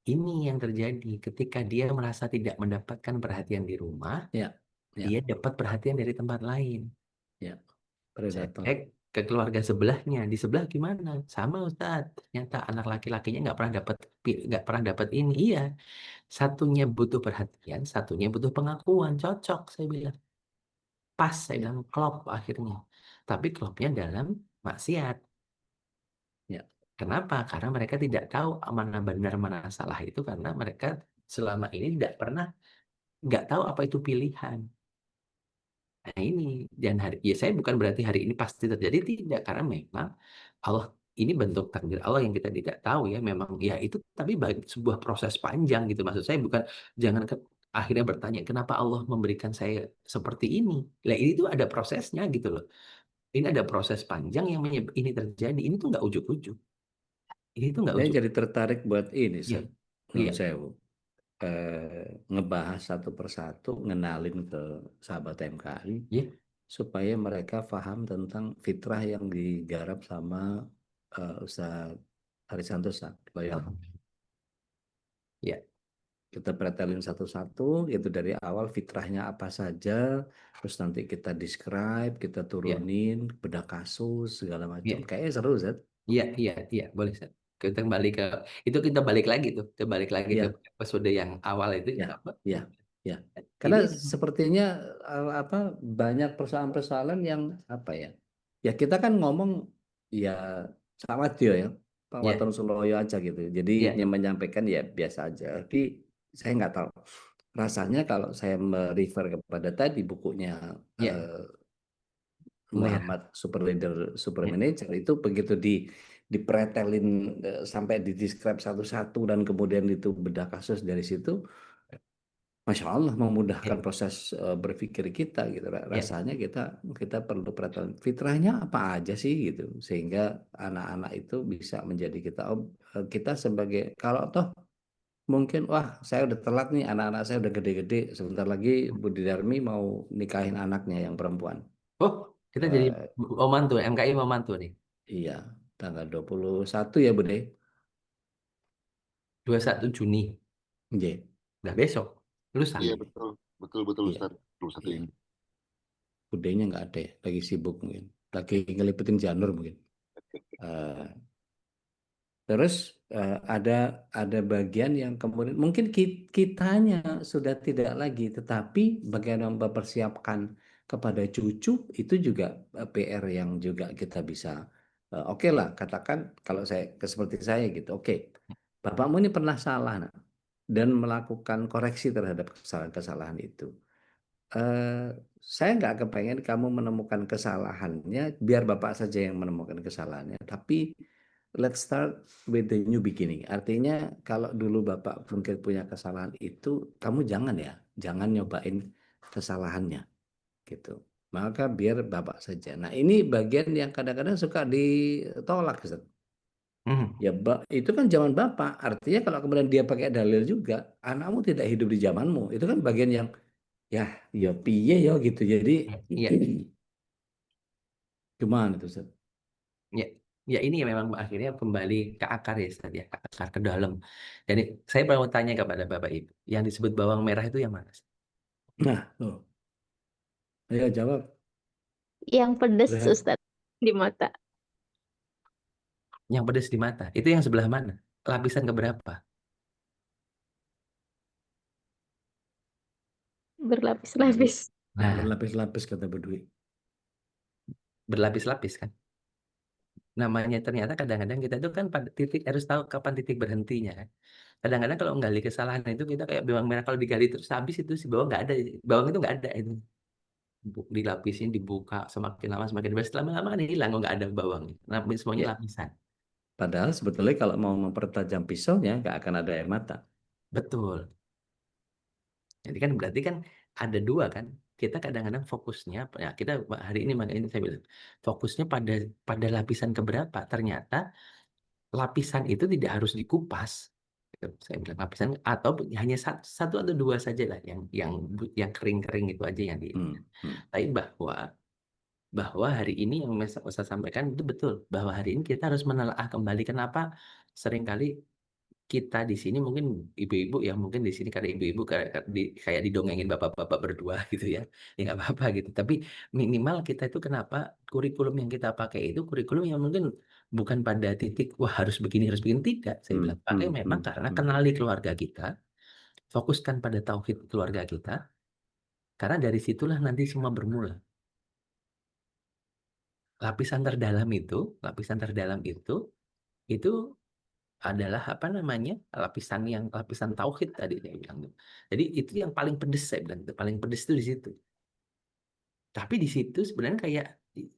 ini yang terjadi ketika dia merasa tidak mendapatkan perhatian di rumah, ya, dia ya, dapat perhatian dari tempat lain. ya. Saya cek, Predator. ke keluarga sebelahnya, di sebelah gimana? Sama Ustaz, ternyata anak laki-lakinya nggak pernah dapat ini. Iya, satunya butuh perhatian, satunya butuh pengakuan. Cocok, saya bilang. Pas, saya bilang klop akhirnya. Tapi klopnya dalam maksiat. Ya. Kenapa? Karena mereka tidak tahu mana benar mana salah itu karena mereka selama ini nggak tahu apa itu pilihan. Nah ini dan ya saya bukan berarti hari ini pasti terjadi tidak karena memang Allah ini bentuk takdir Allah yang kita tidak tahu ya memang ya itu tapi sebuah proses panjang gitu maksud saya bukan jangan akhirnya bertanya kenapa Allah memberikan saya seperti ini. Lah ini tuh ada prosesnya gitu loh. Ini ada proses panjang yang ini terjadi. Ini tuh nggak ujuk-ujuk. Ini tuh nggak Saya ujuk. jadi tertarik buat ini, Iya, Seth. iya, Nun sewu. Ngebahas satu persatu, ngenalin ke sahabat MKI iya, supaya mereka paham tentang fitrah yang digarap sama Ustaz Arisanto Loyola. iya, Kita pretelin satu-satu, itu dari awal fitrahnya apa saja, terus nanti kita describe, kita iya, turunin, bedah kasus, segala macam. iya, Kayaknya seru, Zat. iya, iya, iya, boleh Seth. Kita kembali ke itu kita balik lagi tuh, kita balik lagi ke Iya, episode yang awal itu ya, apa? ya, ya. Karena Ini sepertinya apa banyak persoalan-persoalan yang apa ya? Ya kita kan ngomong ya sama dia ya, Pak ya, Waton Suloyo aja gitu. Jadi ya, yang menyampaikan ya biasa aja. Tapi saya nggak tahu. Rasanya kalau saya merefer kepada tadi bukunya ya, eh, merah. Muhammad Super Leader Super Ya, Manager itu begitu dipretelin sampai didescribe satu-satu dan kemudian itu bedah kasus dari situ, Masya Allah memudahkan ya, proses berpikir kita gitu. ya, Rasanya kita kita perlu perhatian fitrahnya apa aja sih gitu sehingga anak-anak itu bisa menjadi kita sebagai kalau toh mungkin wah saya udah telat nih anak-anak saya udah gede-gede sebentar lagi Budi Darmi mau nikahin anaknya yang perempuan. oh kita jadi Eh, mau mantu MKI mau mantu nih iya tanggal 21 ya Bude. 21 Juni Nggih. udah besok lusa Iya betul, betul betul Iya, Ustaz. Belum satu iya. ini. Budenya nggak ada ya, lagi sibuk mungkin, lagi ngelipetin janur mungkin. Eh, Terus ada bagian yang kemudian mungkin kitanya sudah tidak lagi, tetapi bagaimana mempersiapkan kepada cucu itu juga PR yang juga kita bisa. Oke lah, katakan kalau seperti saya gitu, oke, bapakmu ini pernah salah nah, dan melakukan koreksi terhadap kesalahan-kesalahan itu. eh, saya nggak kepengen kamu menemukan kesalahannya, biar bapak saja yang menemukan kesalahannya. Tapi let's start with the new beginning. Artinya kalau dulu bapak mungkin punya kesalahan itu, kamu jangan nyobain kesalahannya gitu. Maka biar bapak saja. Nah ini bagian yang kadang-kadang suka ditolak, Ustaz. hmm. Ya, itu kan zaman bapak. Artinya kalau kemudian dia pakai dalil juga, anakmu tidak hidup di zamanmu. Itu kan bagian yang ya ya piye ya gitu jadi Ya, gimana tuh Ustaz? ya, ya ini ya memang akhirnya kembali ke akar ya Ustaz, ya, ke akar ke dalam. Jadi saya mau tanya kepada Bapak Ibu, yang disebut bawang merah itu yang mana, Sih? Nah tuh ayo jawab Yang pedes Rehan. Ustaz di mata. Yang pedas di mata, itu yang sebelah mana? Lapisan keberapa? Berlapis-lapis. Nah, Berlapis-lapis kata Bedui. berlapis-lapis kan. Namanya ternyata kadang-kadang kita itu kan pada titik harus tahu kapan titik berhentinya kan. Kadang-kadang kalau menggali kesalahan itu kita kayak bawang merah kalau digali terus habis itu si bawang nggak ada, bawang itu nggak ada itu. Dilapisin, dibuka semakin lama semakin besar, lama-lama kan hilang nggak ada bawang. Semuanya Ya, lapisan. padahal sebetulnya kalau mau mempertajam pisaunya nggak akan ada air mata. Betul. Jadi kan berarti kan ada dua kan. Kita kadang-kadang fokusnya, ya kita hari ini makanya saya bilang fokusnya pada lapisan keberapa. Ternyata lapisan itu tidak harus dikupas. Gitu. Saya bilang lapisan atau hanya satu atau dua saja lah yang kering-kering itu aja yang di. Hmm, hmm, Tapi bahwa hari ini yang saya sampaikan itu betul bahwa hari ini kita harus menelaah kembali kenapa seringkali kita di sini mungkin ibu-ibu ya, mungkin di sini karena ibu-ibu kayak didongengin bapak-bapak berdua gitu ya. Ya nggak apa-apa gitu. Tapi minimal kita itu kenapa kurikulum yang kita pakai itu kurikulum yang mungkin bukan pada titik wah harus begini tidak. Saya bilang pakai memang karena kenali keluarga kita, fokuskan pada tauhid keluarga kita. Karena dari situlah nanti semua bermula. Lapisan terdalam itu adalah apa namanya lapisan tauhid tadi saya bilang tuh. Jadi itu yang paling pedes saya bilang tuh. Paling pedes itu di situ. Tapi di situ sebenarnya kayak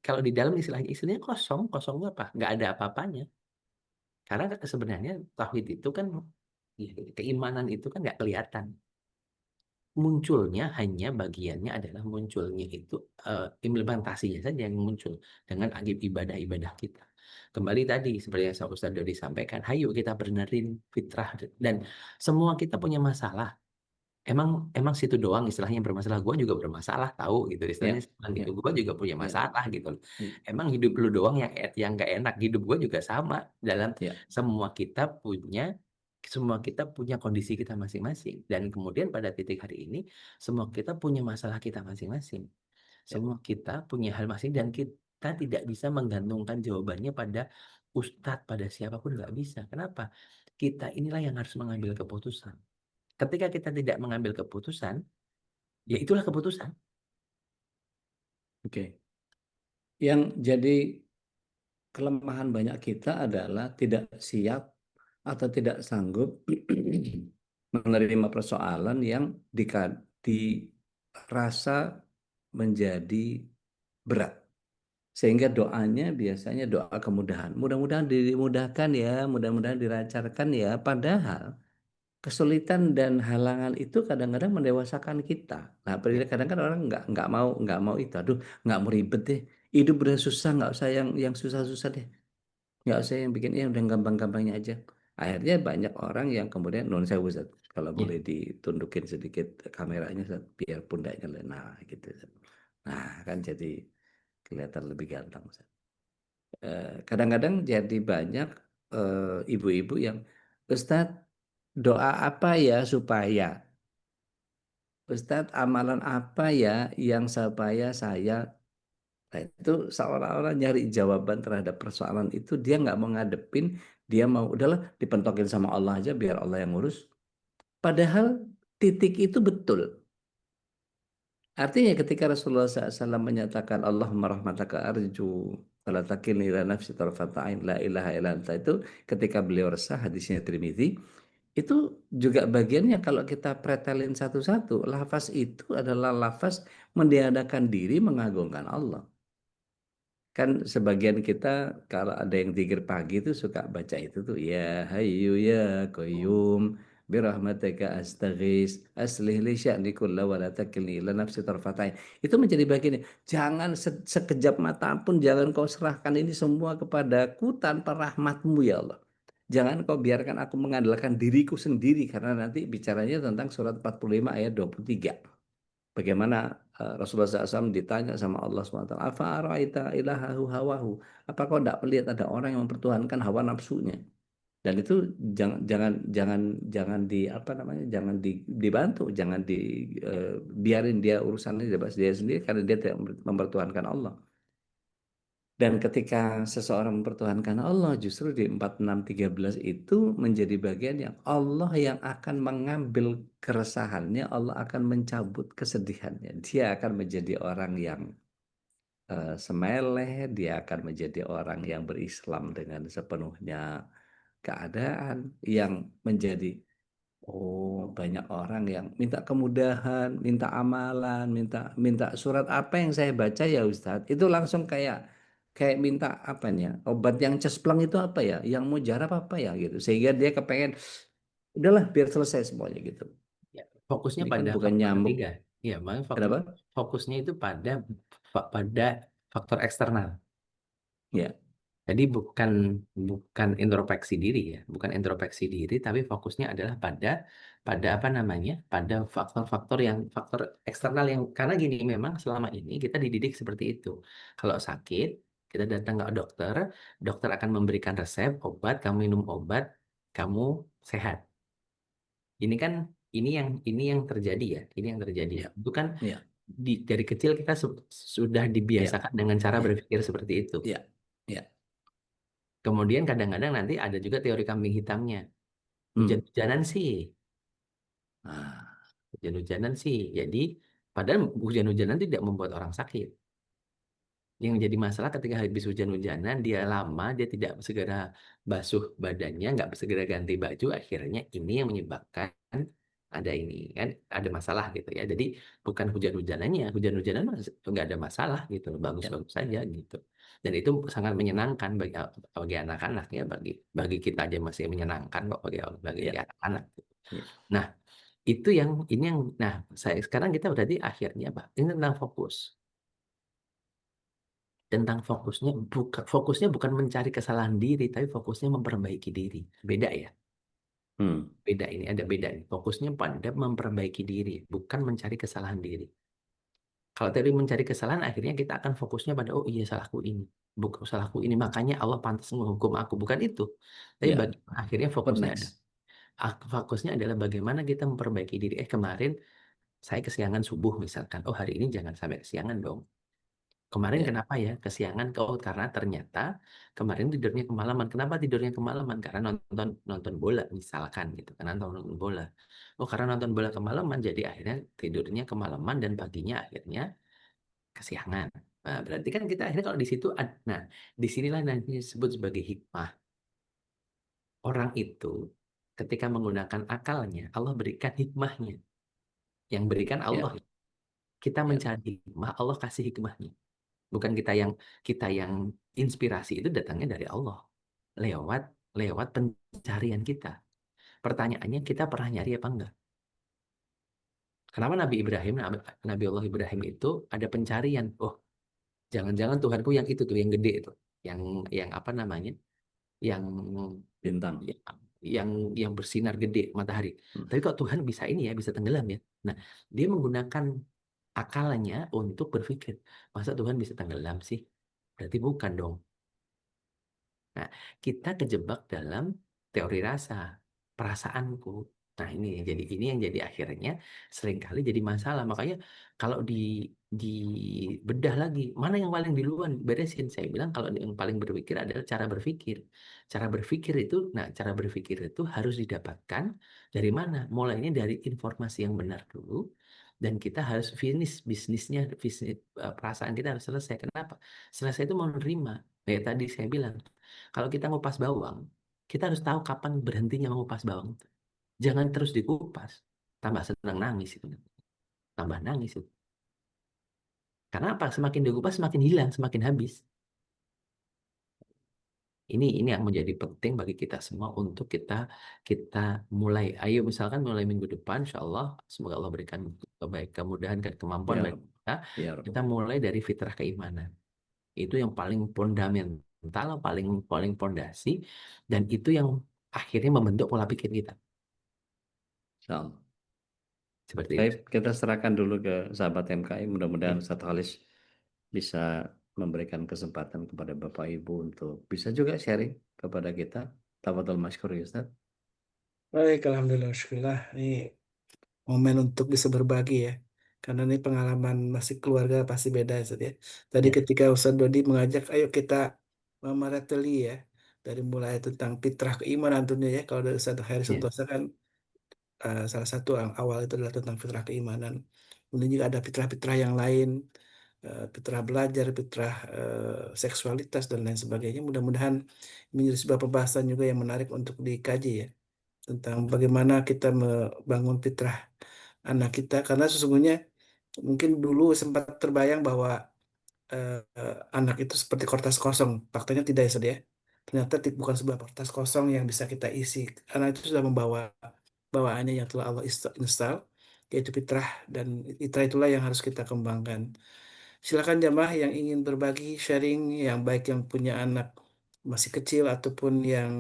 kalau di dalam istilahnya kosong, kosongnya apa? Nggak ada apa-apanya. Karena sebenarnya tauhid itu kan ya, keimanan itu kan nggak kelihatan. Munculnya hanya bagiannya adalah munculnya itu implementasinya saja yang muncul dengan ibadah-ibadah kita. Kembali tadi seperti yang Ustaz Dodi sampaikan, hayo kita benerin fitrah dan semua kita punya masalah. Emang situ doang istilahnya yang bermasalah. Gue juga bermasalah tahu gitu istilahnya gitu. Gue juga punya masalah gitu. Emang hidup lu doang yang nggak enak. Hidup gue juga sama dalam semua kita punya kondisi kita masing-masing dan kemudian pada titik hari ini semua kita punya masalah kita masing-masing. Semua kita punya hal masing dan kita tidak bisa menggantungkan jawabannya pada ustadz, pada siapapun nggak bisa. Kenapa? Kita inilah yang harus mengambil keputusan. Ketika kita tidak mengambil keputusan, ya itulah keputusan. Oke. Yang jadi kelemahan banyak kita adalah tidak siap atau tidak sanggup menerima persoalan yang dirasa menjadi berat. Sehingga doanya biasanya doa kemudahan. Mudah-mudahan dimudahkan ya, mudah-mudahan dilancarkan ya. Padahal kesulitan dan halangan itu kadang-kadang mendewasakan kita. Nah, kadang-kadang kan orang nggak mau itu. Aduh, nggak mau ribet deh. Hidup udah susah, nggak usah yang susah-susah deh. Nggak usah yang bikin udah gampang-gampangnya aja. Akhirnya banyak orang yang kemudian non sewu Ustaz. Kalau boleh ditundukin sedikit kameranya Ustaz, biar pundaknya nah gitu Ustaz. Nah, kan jadi kelihatan lebih ganteng Ustaz. Kadang-kadang jadi banyak ibu-ibu yang Ustadz doa apa ya supaya Ustadz amalan apa ya yang supaya saya. Nah, itu seolah-olah nyari jawaban terhadap persoalan itu dia nggak mau ngadepin, dia mau udahlah dipentokin sama Allah aja biar Allah yang ngurus. Padahal titik itu betul. Artinya ketika Rasulullah SAW menyatakan Allahumma rahmataka arju wala takilni ila nafsi tarfata ain la ilaha illa anta, itu ketika beliau resah, hadisnya Tirmidzi, itu juga bagiannya kalau kita pretelin satu-satu, lafaz itu adalah lafaz meniadakan diri mengagungkan Allah. Kan sebagian kita kalau ada yang zikir pagi itu suka baca itu tuh ya hayyu ya qayyum birahmatika astaghis aslih li sya'ni kullahu wa la takilni ila nafsi tarfatain. Itu menjadi bagian. Jangan sekejap mata pun jangan kau serahkan ini semua kepadaku tanpa rahmatmu ya Allah. Jangan kau biarkan aku mengandalkan diriku sendiri, karena nanti bicaranya tentang surat 45 ayat 23. Bagaimana Rasulullah SAW ditanya sama Allah SWT, Afa'araita ilahahu hawahu. Apa kau tidak melihat ada orang yang mempertuhankan hawa nafsunya? Dan itu jangan dibantu, jangan biarin dia urusannya dia sendiri karena dia tidak mempertuhankan Allah. Dan ketika seseorang mempertuhankan Allah, justru di 46:13 itu menjadi bagian yang Allah yang akan mengambil keresahannya, Allah akan mencabut kesedihannya. Dia akan menjadi orang yang semeleh, dia akan menjadi orang yang berislam dengan sepenuhnya keadaan, yang menjadi banyak orang yang minta kemudahan, minta amalan, minta surat apa yang saya baca ya Ustadz, itu langsung kayak minta apa ya, obat yang cespleng itu apa ya, yang mujarab apa ya gitu, sehingga dia kepengen udahlah biar selesai semuanya gitu. Ya, fokusnya Ini kan pada bukan faktor nyamuk. ketiga. Ya, makanya Kenapa? fokusnya itu pada faktor eksternal. Ya, Jadi bukan introspeksi diri ya, bukan introspeksi diri, tapi fokusnya adalah pada apa namanya, pada faktor eksternal yang karena gini memang selama ini kita dididik seperti itu. Kalau sakit kita datang ke dokter, dokter akan memberikan resep obat, kamu minum obat, kamu sehat. Ini kan ini yang terjadi ya, ini yang terjadi. Ya, Itu kan ya, dari kecil kita sudah ya, dibiasakan dengan cara ya, berpikir seperti itu. ya, ya. Kemudian kadang-kadang nanti ada juga teori kambing hitamnya. Hmm. Hujan-hujanan sih, Nah, hujan-hujanan sih. Jadi padahal hujan-hujanan tidak membuat orang sakit. Yang jadi masalah ketika habis hujan-hujanan, dia lama, dia tidak segera basuh badannya, nggak segera ganti baju, akhirnya ini yang menyebabkan ada ini kan ada masalah gitu ya. Jadi bukan hujan-hujanannya, hujan-hujanan nggak ada masalah gitu, ya, bagus-bagus saja gitu. Dan itu sangat menyenangkan bagi anak-anak ya, bagi kita aja masih menyenangkan kok bagi ya, anak-anak. ya, Nah, itu yang ini yang nah saya sekarang kita berarti akhirnya apa? Ini tentang fokus. Tentang fokusnya bukan mencari kesalahan diri, tapi fokusnya memperbaiki diri. Beda ya, hmm, beda ini ada beda nih. Fokusnya pada memperbaiki diri, bukan mencari kesalahan diri. Kalau tadi mencari kesalahan, akhirnya kita akan fokusnya pada oh iya salahku ini, bukan salahku ini, makanya Allah pantas menghukum aku. Bukan itu. Tapi ya. akhirnya What next? fokusnya adalah bagaimana kita memperbaiki diri. Kemarin saya kesiangan subuh misalkan. Oh hari ini jangan sampai kesiangan dong. Kemarin Ya, kenapa ya kesiangan? Oh karena ternyata kemarin tidurnya kemalaman. Kenapa tidurnya kemalaman? Karena nonton nonton bola misalkan gitu. Karena nonton bola. Oh karena nonton bola kemalaman jadi akhirnya tidurnya kemalaman dan paginya akhirnya kesiangan. Nah, berarti kan kita akhirnya kalau di situ nah disinilah nanti disebut sebagai hikmah. Orang itu ketika menggunakan akalnya Allah berikan hikmahnya. Yang berikan Allah. ya, Kita ya. mencari hikmah Allah kasih hikmahnya. Bukan kita yang inspirasi itu datangnya dari Allah lewat lewat pencarian kita. Pertanyaannya kita pernah nyari apa enggak? Kenapa Nabi Allah Ibrahim itu ada pencarian? Oh, jangan-jangan Tuhanku yang itu tuh yang gede itu, yang apa namanya? Yang Bintang. yang yang bersinar gede matahari. Hmm. Tapi kok Tuhan bisa ini ya, bisa tenggelam ya? Nah, dia menggunakan akalnya untuk berpikir, masa Tuhan bisa tenggelam sih? Berarti bukan dong. Nah, kita kejebak dalam teori rasa, perasaanku. Nah, ini yang jadi akhirnya seringkali jadi masalah. Makanya kalau di bedah lagi, mana yang paling duluan beresin? Saya bilang kalau yang paling berpikir adalah cara berpikir. Cara berpikir itu harus didapatkan dari mana? Mulainya dari informasi yang benar dulu. Dan kita harus finish bisnisnya, perasaan kita harus selesai. Kenapa? Selesai itu mau menerima. Kayak tadi saya bilang, kalau kita ngupas bawang, kita harus tahu kapan berhentinya mengupas bawang. Jangan terus dikupas. Tambah senang nangis itu. Tambah nangis itu. Karena apa? Semakin dikupas semakin hilang, semakin habis. Ini yang menjadi penting bagi kita semua untuk kita kita mulai. Ayo misalkan mulai minggu depan, insya Allah, semoga Allah berikan kemudahan dan kemampuan Ya, bagi kita. ya, Rob. Kita mulai dari fitrah keimanan. Itu yang paling fundamental, paling paling pondasi, dan itu yang akhirnya membentuk pola pikir kita. Salam. Seperti itu. Baik, kita serahkan dulu ke sahabat MKI. Mudah-mudahan Ya. Ustadz Halis bisa memberikan kesempatan kepada Bapak Ibu untuk bisa juga sharing kepada kita. Tafadhol masykur ya Ustadz. Baik, alhamdulillah, syukurlah. Ini momen untuk bisa berbagi ya. Karena ini pengalaman masih keluarga pasti beda ya, Ustaz ya. Tadi Ya, ketika Ustaz Dodi mengajak, ayo kita mereteli ya. Dari mulai tentang fitrah keimanan tentunya ya. Kalau dari Ustaz Haris Ya. Santosa kan salah satu yang awal itu adalah tentang fitrah keimanan. Kemudian juga ada fitrah-fitrah yang lain, fitrah belajar, fitrah seksualitas dan lain sebagainya. Mudah-mudahan ini menjadi sebuah pembahasan juga yang menarik untuk dikaji ya tentang bagaimana kita membangun fitrah anak kita karena sesungguhnya mungkin dulu sempat terbayang bahwa anak itu seperti kertas kosong. Faktanya tidak ya, Saud, ya. Ternyata bukan sebuah kertas kosong yang bisa kita isi. Anak itu sudah membawa bawaannya yang telah Allah install, yaitu fitrah dan fitrah itulah yang harus kita kembangkan. Silakan jamaah yang ingin berbagi sharing yang baik yang punya anak masih kecil ataupun yang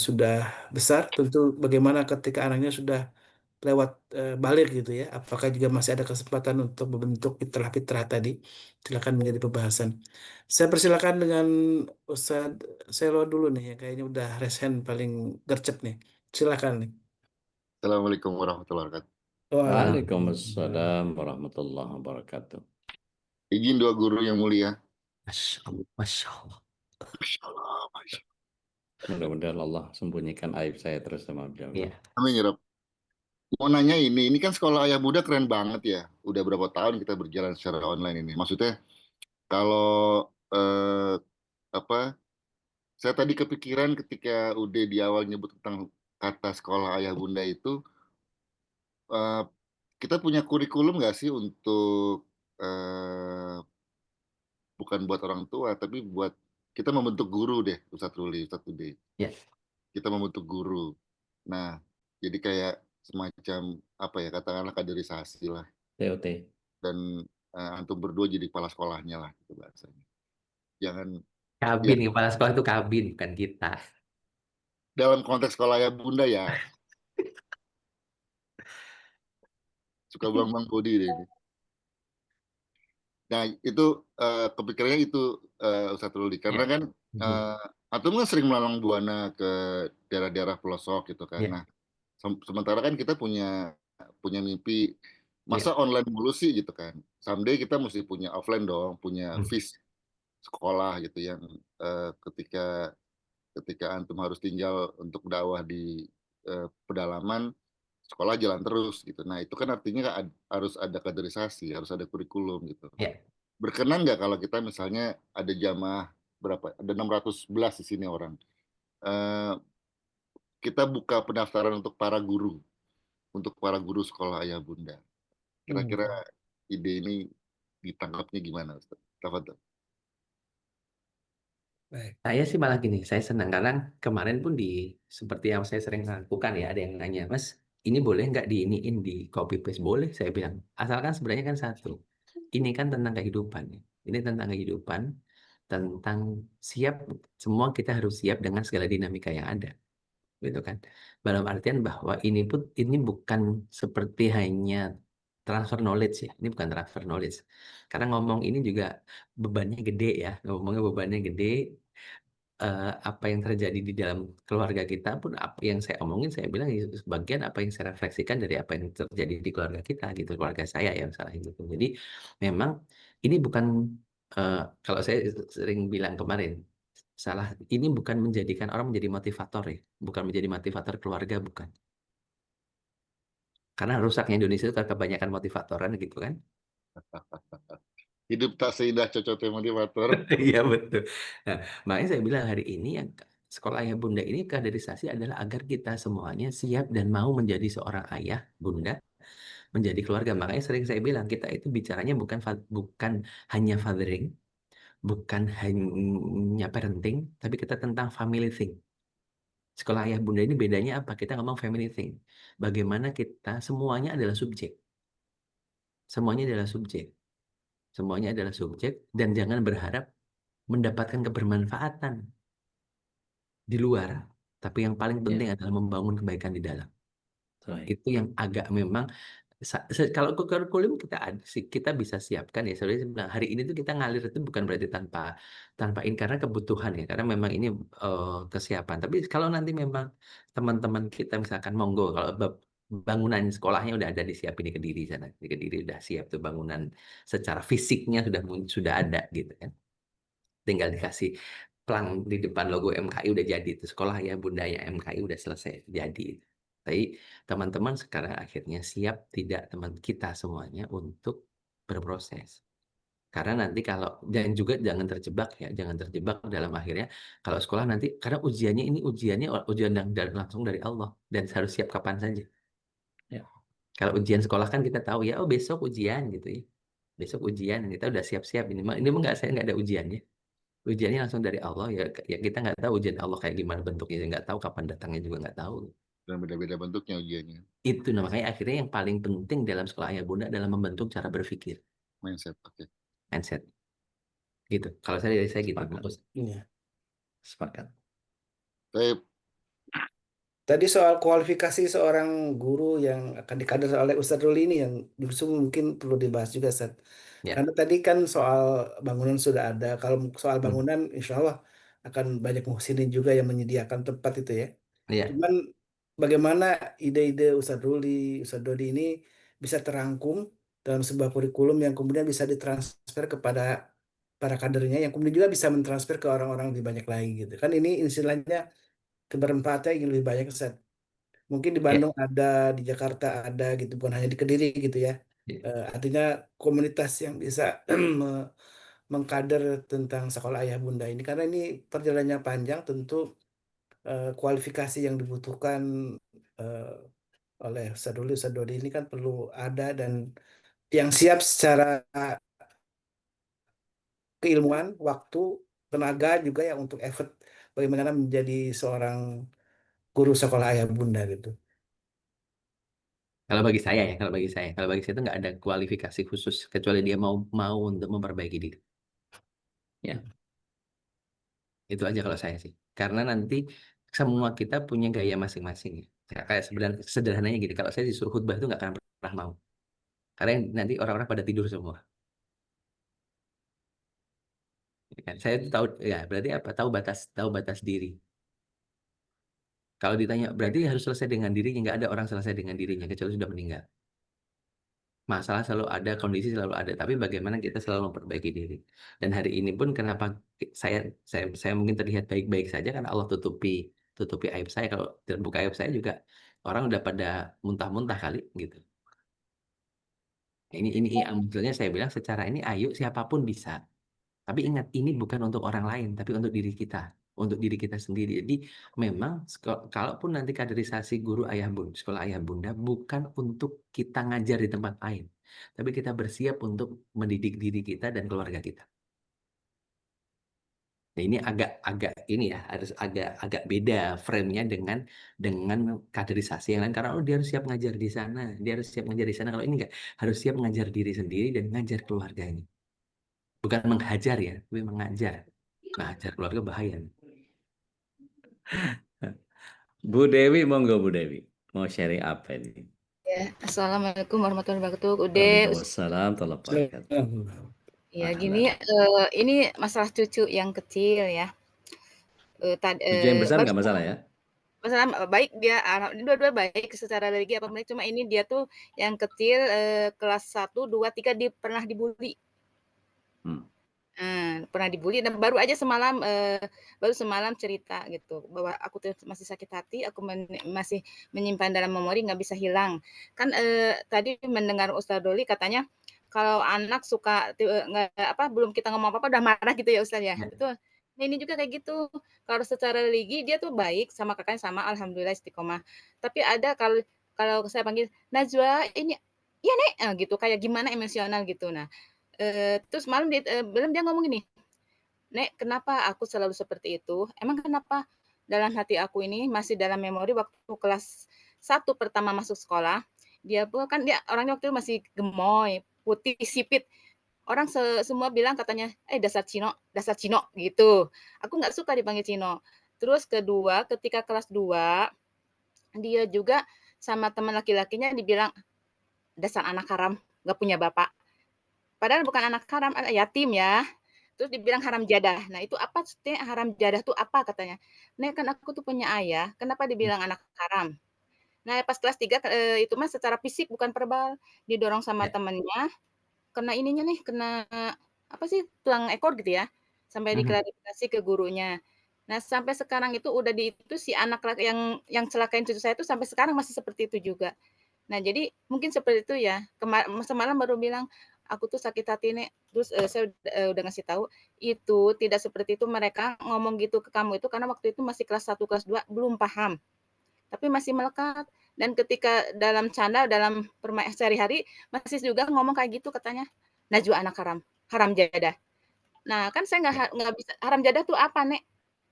sudah besar, tentu bagaimana ketika anaknya sudah lewat balik gitu ya. Apakah juga masih ada kesempatan untuk membentuk fitrah-fitrah tadi? Silakan menjadi pembahasan. Saya persilakan dengan Ustadz Selo dulu nih, yang kayaknya udah raise hand paling gercep nih. Silakan nih. Assalamualaikum warahmatullahi wabarakatuh. Waalaikumsalam. Waalaikumsalam warahmatullahi wabarakatuh. Izin dua guru yang mulia. Masya Allah, Masya Allah. Masya Allah, Masya Mudah-mudahan Allah sembunyikan aib saya terus sama beliau. Iya. Allah. Amin ya Rob. Mau nanya ini kan sekolah Ayah Bunda keren banget ya. Udah berapa tahun kita berjalan secara online ini. Maksudnya kalau apa? Saya tadi kepikiran ketika udah di awal nyebut tentang kata sekolah Ayah Bunda itu, eh, kita punya kurikulum nggak sih untuk bukan buat orang tua, tapi buat kita membentuk guru deh, Ustadz Ruli, Ustadz Ude. Ya. Kita membentuk guru. Nah, jadi kayak semacam apa ya, katakanlah kaderisasi lah. TOT. Dan antum berdua jadi kepala sekolahnya lah, gitu bahasanya. Jangan Kabin, ya, kepala sekolah itu kabin, bukan kita. dalam konteks sekolah ya Bunda ya, suka bang Budi deh ini. Nah, itu kepikirannya itu Ustadz Ruli. Karena Ya. kan antum kan sering melalang buana ke daerah-daerah pelosok gitu kan. Ya. Nah, sementara kan kita punya mimpi, masa Ya. online mulu sih gitu kan. Someday kita mesti punya offline dong, punya fees sekolah gitu yang ketika antum harus tinggal untuk dakwah di pedalaman, sekolah jalan terus gitu. Nah itu kan artinya harus ada kaderisasi, harus ada kurikulum gitu. Ya. Berkenan nggak kalau kita misalnya ada jamaah berapa? Ada 611 di sini orang. Eh, kita buka pendaftaran untuk para guru sekolah Ayah Bunda. Kira-kira ide ini ditangkapnya gimana, Ustaz? Tafadhol. Baik. Saya sih malah gini, saya senang karena kemarin pun seperti yang saya sering lakukan ya, ada yang nanya, Mas, ini boleh nggak diiniin di copy paste? Boleh, saya bilang. Asalkan sebenarnya kan satu, ini kan tentang kehidupan. Ya. Ini tentang kehidupan, tentang siap, semua kita harus siap dengan segala dinamika yang ada. Gitu kan. Dalam artian bahwa ini bukan seperti hanya transfer knowledge ya. Ini bukan transfer knowledge. Karena ngomong ini juga bebannya gede ya. Ngomongnya bebannya gede. Apa yang terjadi di dalam keluarga kita pun apa yang saya omongin saya bilang sebagian apa yang saya refleksikan dari apa yang terjadi di keluarga kita gitu, keluarga saya yang salah gitu. Jadi memang ini bukan kalau saya sering bilang kemarin salah, ini bukan menjadikan orang menjadi motivator ya, bukan menjadi motivator keluarga, bukan. Karena rusaknya Indonesia itu karena kebanyakan motivatoran gitu kan. Hidup tak seindah cocok motivator. Iya betul. Nah, makanya saya bilang hari ini yang sekolah ayah bunda ini kaderisasi adalah agar kita semuanya siap dan mau menjadi seorang ayah bunda, menjadi keluarga. Makanya sering saya bilang kita itu bicaranya bukan hanya fathering, bukan hanya parenting, tapi kita tentang family thing. Sekolah ayah bunda ini bedanya apa? Kita ngomong family thing. Bagaimana kita semuanya adalah subjek. Semuanya adalah subjek. Semuanya adalah subjek dan jangan berharap mendapatkan kebermanfaatan di luar, tapi yang paling penting adalah membangun kebaikan di dalam. Itu yang agak memang kalau kurikulum kita bisa siapkan ya. Sebenarnya saya bilang, hari ini tuh kita ngalir itu bukan berarti tanpa ini karena kebutuhan ya, karena memang ini kesiapan. Tapi kalau nanti memang teman-teman kita misalkan monggo kalau bangunan sekolahnya udah ada disiapin di Kediri sana, di Kediri udah siap tuh bangunan secara fisiknya sudah ada gitu kan. Tinggal dikasih plang di depan logo MKI udah jadi itu sekolah ya bundanya MKI udah selesai jadi. Tapi teman-teman sekarang akhirnya siap tidak teman kita semuanya untuk berproses. Karena nanti kalau dan juga jangan terjebak ya, jangan terjebak dalam akhirnya kalau sekolah nanti karena ujiannya ujian yang langsung dari Allah dan harus siap kapan saja. Ya. Kalau ujian sekolah kan kita tahu ya, oh besok ujian gitu ya. Besok ujian kita udah siap-siap ini mah saya nggak ada ujiannya. Ujiannya langsung dari Allah ya, ya kita nggak tahu ujian Allah kayak gimana bentuknya nggak tahu kapan datangnya juga nggak tahu Dan beda-beda bentuknya ujiannya. itu nah, makanya akhirnya yang paling penting dalam sekolah ayah bunda adalah membentuk cara berpikir Mindset, oke. mindset gitu kalau dari saya gitu Sepakat. Iya. Sepakat. Saya Tadi soal kualifikasi seorang guru yang akan dikader oleh Ustadz Ruli ini yang justru mungkin perlu dibahas juga, Ustadz. Ya. Karena tadi kan soal bangunan sudah ada. Kalau soal Hmm. bangunan, insya Allah akan banyak muhsinin juga yang menyediakan tempat itu ya. Iya. Cuman bagaimana ide-ide Ustadz Ruli, Ustadz Dodi ini bisa terangkum dalam sebuah kurikulum yang kemudian bisa ditransfer kepada para kadernya, yang kemudian juga bisa mentransfer ke orang-orang lebih banyak lagi gitu. Kan ini istilahnya kebermanfaatnya yang lebih banyak, Ustadz. Mungkin di Ya. Bandung ada, di Jakarta ada gitu, bukan hanya di Kediri gitu ya. Ya. Artinya komunitas yang bisa me- mengkader tentang sekolah ayah bunda ini, karena ini perjalanannya panjang, tentu kualifikasi yang dibutuhkan eh, oleh Sadoli Sadodi ini kan perlu ada, dan yang siap secara keilmuan, waktu, tenaga juga ya untuk effort bagaimana menjadi seorang guru sekolah ayah bunda gitu. Kalau bagi saya ya, kalau bagi saya itu nggak ada kualifikasi khusus kecuali dia mau mau untuk memperbaiki diri. Ya, itu aja kalau saya sih. Karena nanti semua kita punya gaya masing-masing. Ya, kayak sebenarnya sederhananya gini, kalau saya disuruh khutbah itu nggak akan pernah mau. Karena nanti orang-orang pada tidur semua. Ya kan? Saya itu tahu ya, berarti apa? Tahu batas diri. Kalau ditanya berarti harus selesai dengan dirinya, nggak ada orang selesai dengan dirinya kecuali sudah meninggal. Masalah selalu ada, kondisi selalu ada, tapi bagaimana kita selalu memperbaiki diri. Dan hari ini pun kenapa saya mungkin terlihat baik-baik saja karena Allah tutupi aib saya. Kalau terbuka aib saya juga orang udah pada muntah-muntah kali gitu. Ini yang sebetulnya saya bilang secara ini ayo siapapun bisa. Tapi ingat ini bukan untuk orang lain, tapi untuk diri kita, untuk diri kita sendiri. Jadi memang kalaupun nanti kaderisasi guru ayah bunda, sekolah ayah bunda bukan untuk kita ngajar di tempat lain, tapi kita bersiap untuk mendidik diri kita dan keluarga kita. Nah, ini agak ini ya harus agak beda frame-nya dengan kaderisasi yang lain karena dia harus siap ngajar di sana, dia harus siap ngajar di sana. Kalau ini enggak, harus siap ngajar diri sendiri dan ngajar keluarganya. Bukan menghajar ya, tapi mengajar. Ngajar keluarga bahaya. Bu Dewi, monggo Bu Dewi. Mau sharing apa ini? Ya, Assalamualaikum warahmatullahi wabarakatuh. Udah, Waalaikumsalam warahmatullahi wabarakatuh. ya gini, ini masalah cucu yang kecil ya. Cucu yang besar nggak masalah ya? Masalah baik dia, dua-dua baik secara religi apa baik. Cuma ini dia tuh yang kecil kelas 1, 2, 3 pernah dibully. Pernah dibully dan baru semalam cerita gitu bahwa aku tuh masih sakit hati, aku masih menyimpan dalam memori nggak bisa hilang. Kan tadi mendengar Ustadz Doli katanya kalau anak suka belum kita ngomong apa-apa udah marah gitu ya Ustadz ya. Itu nah ini juga kayak gitu. Kalau secara religi dia tuh baik sama kakaknya sama alhamdulillah istiqomah. Tapi ada kalau saya panggil Najwa ini ya Nek gitu kayak gimana emosional gitu. Nah, terus malam dia ngomong gini, "Nek, kenapa aku selalu seperti itu? Emang kenapa dalam hati aku ini masih dalam memori waktu kelas 1 pertama masuk sekolah, dia orangnya waktu itu masih gemoy, putih, sipit. Orang semua bilang katanya, dasar Cino," gitu. Aku nggak suka dipanggil Cino. Terus kedua, ketika kelas 2, dia juga sama teman laki-lakinya dibilang, "Dasar anak haram, nggak punya bapak." Padahal bukan anak haram, yatim ya. Terus dibilang haram jadah. Nah, itu apa sih haram jadah tuh apa katanya? "Nek, kan aku tuh punya ayah, kenapa dibilang anak haram?" Nah, pas kelas 3 itu mah secara fisik bukan verbal, didorong sama temennya, kena ininya nih, kena apa sih, tulang ekor gitu ya, sampai diklarifikasi ke gurunya. Nah, sampai sekarang itu udah itu si anak yang celakain cucu saya itu sampai sekarang masih seperti itu juga. Nah, jadi mungkin seperti itu ya. Semalam baru bilang, "Aku tuh sakit hati, Nek." Terus, saya udah ngasih tahu, itu tidak seperti itu mereka ngomong gitu ke kamu itu karena waktu itu masih kelas 1, kelas 2 belum paham, tapi masih melekat. Dan ketika dalam canda, dalam sehari-hari masih juga ngomong kayak gitu katanya, "Najwa anak haram, haram jadah." Nah, kan saya nggak bisa, haram jadah tuh apa, Nek?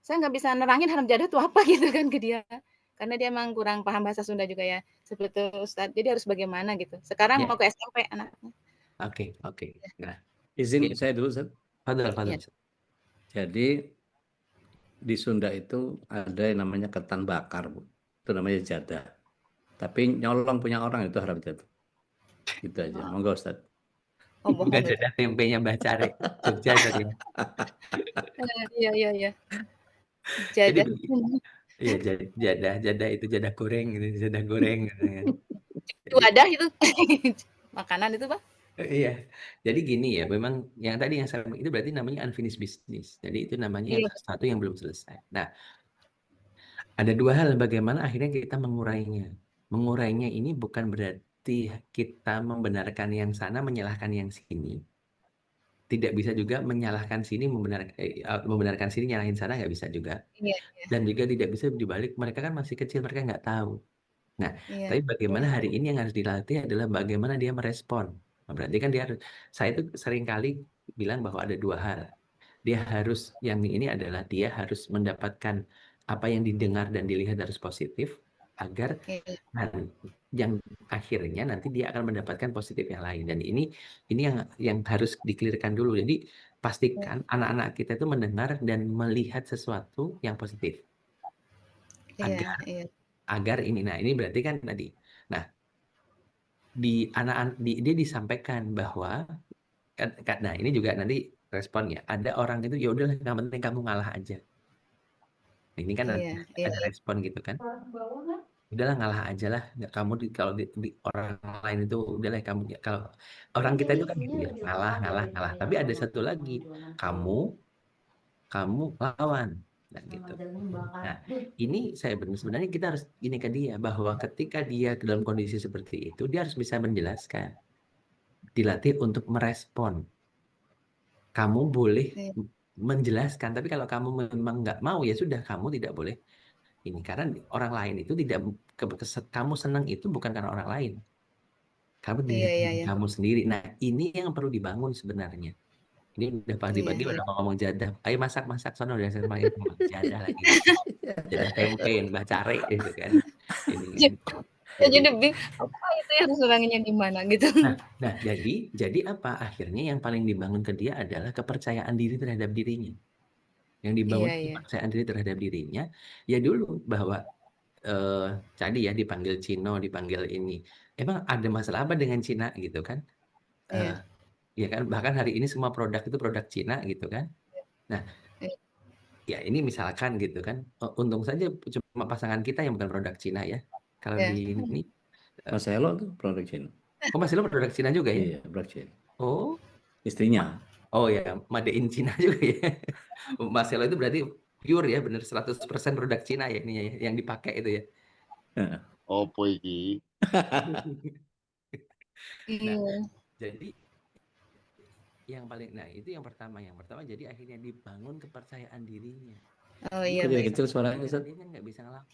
Saya nggak bisa nerangin haram jadah tuh apa gitu kan ke dia. Karena dia emang kurang paham bahasa Sunda juga ya, seperti itu Ustaz. Jadi harus bagaimana gitu. Sekarang Ya. mau ke SMP anaknya. Oke. Nah, Izin saya dulu, Ustaz. fadal. Ya. Jadi di Sunda itu ada yang namanya ketan bakar, Bu. itu namanya jadah. Tapi nyolong punya orang itu haram jadah. Gitu aja. Monggo Ustaz. Oh, Bukan bohong itu. jadah tempenya Mbah Care, Jogja tadi. Iya, iya, iya. Jadi Jadah. iya jadah itu jadah goreng gitu, jadah goreng gitu kan. Itu wadah itu. Makanan itu, Pak. Iya. Jadi gini ya, memang yang tadi yang saya itu berarti namanya unfinished business. Jadi itu namanya Iya. sesuatu yang belum selesai. Nah, ada dua hal bagaimana akhirnya kita mengurainya. Mengurainya ini bukan berarti kita membenarkan yang sana, menyalahkan yang sini. Tidak bisa juga menyalahkan sini, membenarkan sini, nyalahin sana, nggak bisa juga. Iya, Dan juga tidak bisa dibalik, mereka kan masih kecil, mereka nggak tahu. Nah, iya. tapi bagaimana hari ini yang harus dilatih adalah bagaimana dia merespon. Nah, berarti kan dia harus, saya itu sering kali bilang bahwa ada dua hal. Dia harus, yang ini adalah dia harus mendapatkan apa yang didengar dan dilihat harus positif, agar Iya. yang akhirnya nanti dia akan mendapatkan positif yang lain. Dan ini yang harus dikelirkan dulu. Jadi pastikan anak-anak kita itu mendengar dan melihat sesuatu yang positif. Iya, iya. Agar ini, nah ini berarti kan tadi. Nah, dia disampaikan bahwa nah ini juga nanti responnya. Ada orang itu ya udahlah, yang penting kamu ngalah aja. Nah, ini kan Iya, iya, ada iya. respon gitu kan. Udahlah ngalah aja lah. Kamu kalau di orang lain itu udahlah kamu, kalau orang kita itu kan gitu ya, ngalah. Tapi ada satu lagi, kamu lawan. Nah, gitu. Nah, ini sebenarnya kita harus ini ke dia bahwa ketika dia dalam kondisi seperti itu, dia harus bisa menjelaskan. Dilatih untuk merespon. Kamu boleh Iya. menjelaskan, tapi kalau kamu memang nggak mau, ya sudah, kamu tidak boleh ini. Karena orang lain itu tidak, kamu senang itu bukan karena orang lain. Kamu Iya, diri iya, iya. kamu sendiri. Nah, ini yang perlu dibangun sebenarnya. Ini udah pagi-pagi Iya, udah iya. ngomong jadah. Ayo masak sono, udah saya ngomong jadah lagi. Jadah tempe, Mbah Care gitu kan. Ini kan. Ya, jadi apa itu ya, harus orangnya gimana gitu. Nah, jadi apa? Akhirnya yang paling dibangun ke dia adalah kepercayaan diri terhadap dirinya. Yang dibangun Iya, iya. kepercayaan diri terhadap dirinya, ya dulu bahwa tadi ya dipanggil Cino, dipanggil ini. Emang ada masalah apa dengan Cina gitu kan? Iya. Ya kan, bahkan hari ini semua produk itu produk Cina gitu kan. Nah, Iya. ya ini misalkan gitu kan, untung saja cuma pasangan kita yang bukan produk Cina ya. Kalau Iya. di ini, Mas Elo tuh produk Cina. oh Mas Ilo produk Cina juga ya? Iya, produk Cina. Oh, Istrinya. oh ya, made in Cina juga ya. Mas Ilo itu berarti pure ya, bener 100% produk Cina ya ininya ya, yang dipakai itu ya. Opo iki. Iya. Nah, jadi nah itu yang pertama jadi akhirnya dibangun kepercayaan dirinya. Oh iya, Kok jadi baik. kecil suaranya, Ustaz? Dia kan nggak bisa ngelawan.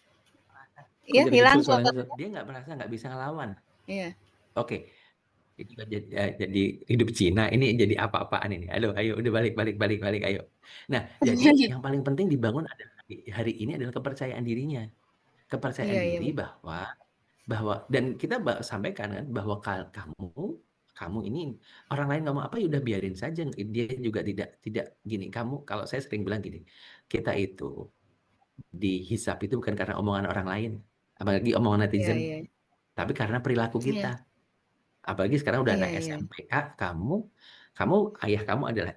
Iya, jadi hilang kecil suaranya, suara. Ustaz? Dia nggak merasa nggak bisa ngelawan. Iya. Oke, itu kan jadi hidup Cina ini jadi apa-apaan ini. Ayo udah balik, ayo. Nah, jadi yang paling penting dibangun adalah hari ini adalah kepercayaan dirinya. Kepercayaan Iya, iya. diri bahwa dan kita sampaikan kan bahwa kamu ini orang lain ngomong apa ya udah biarin saja, dia juga tidak gini. Kamu, kalau saya sering bilang gini, kita itu dihisap itu bukan karena omongan orang lain, apalagi omongan Iya, netizen, iya. tapi karena perilaku Iya. kita. Apalagi sekarang udah Iya, anak iya. SMP, kamu ayah kamu adalah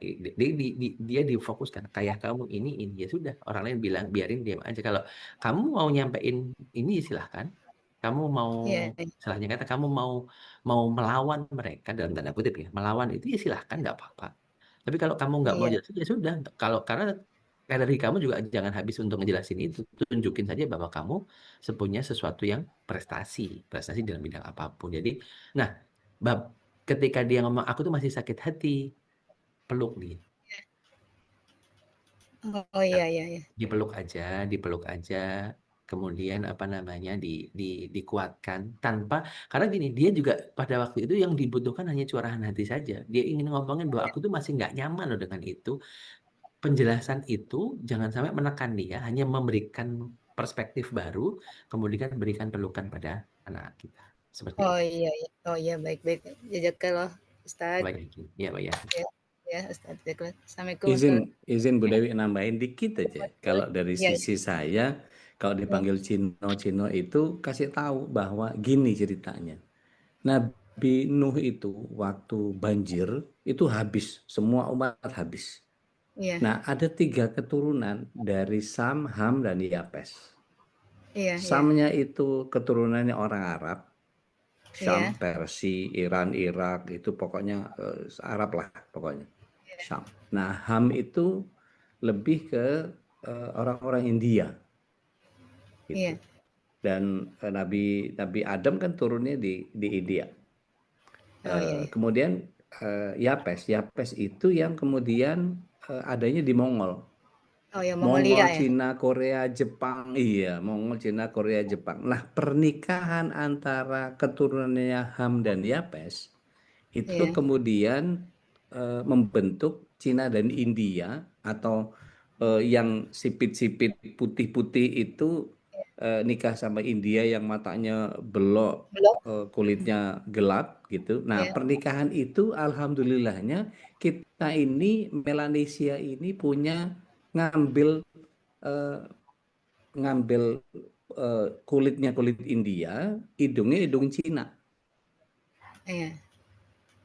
dia difokuskan ayah kamu ini ya sudah, orang lain bilang biarin, diam aja. Kalau kamu mau nyampein ini silahkan, kamu mau Iya, iya. salahnya kata kamu mau melawan mereka dalam tanda kutip ya, melawan itu ya silahkan, nggak apa-apa. Tapi kalau kamu nggak mau Iya. jelasin ya sudah, karena dari kamu juga jangan habis untuk ngejelasin itu, tunjukin saja bahwa kamu punya sesuatu yang prestasi dalam bidang apapun. Jadi, nah, ketika dia ngomong aku tuh masih sakit hati, peluk dia. Oh iya, iya, iya. Dipeluk aja, kemudian apa namanya dikuatkan karena gini, dia juga pada waktu itu yang dibutuhkan hanya curahan hati saja. Dia ingin ngomongin bahwa aku tuh masih nggak nyaman loh dengan itu. Penjelasan itu jangan sampai menekan dia, hanya memberikan perspektif baru, kemudian berikan pelukan pada anak kita. Seperti Oh itu. iya, iya. Oh iya, baik. Jazakallah, Ustaz. Baik, ya, Pak ya. Ya, Ustaz. Assalamualaikum, Ustaz. Izin Bu Dewi nambahin dikit aja. Kalau dari Iya, iya. sisi saya, Kalau dipanggil Cino itu kasih tahu bahwa gini ceritanya. Nabi Nuh itu waktu banjir itu habis, semua umat habis. Iya, Nah, ada 3 keturunan dari Sam, Ham, dan Yafes. iya, iya, Samnya itu keturunannya orang Arab, iya, Syam, Persia, Iran, Irak, itu pokoknya Arab lah pokoknya, Syam. Nah, Ham itu lebih ke orang-orang India iya. gitu. Dan Nabi Adam kan turunnya di India. Oh iya, iya. Kemudian Yafes itu yang kemudian adanya di Mongol. Oh ya, Mongolia Mongol, ya. Cina, Korea, Jepang. Iya, Mongol, Cina, Korea, Jepang. Nah, pernikahan antara keturunannya Ham dan Yafes itu Iya, kemudian membentuk Cina dan India, atau yang sipit-sipit putih-putih itu nikah sama India yang matanya belok, belum. kulitnya gelap gitu. Nah, Iya, pernikahan itu alhamdulillahnya kita ini Melanesia ini punya ngambil eh, ngambil kulitnya kulit India, hidungnya hidung Cina. iya,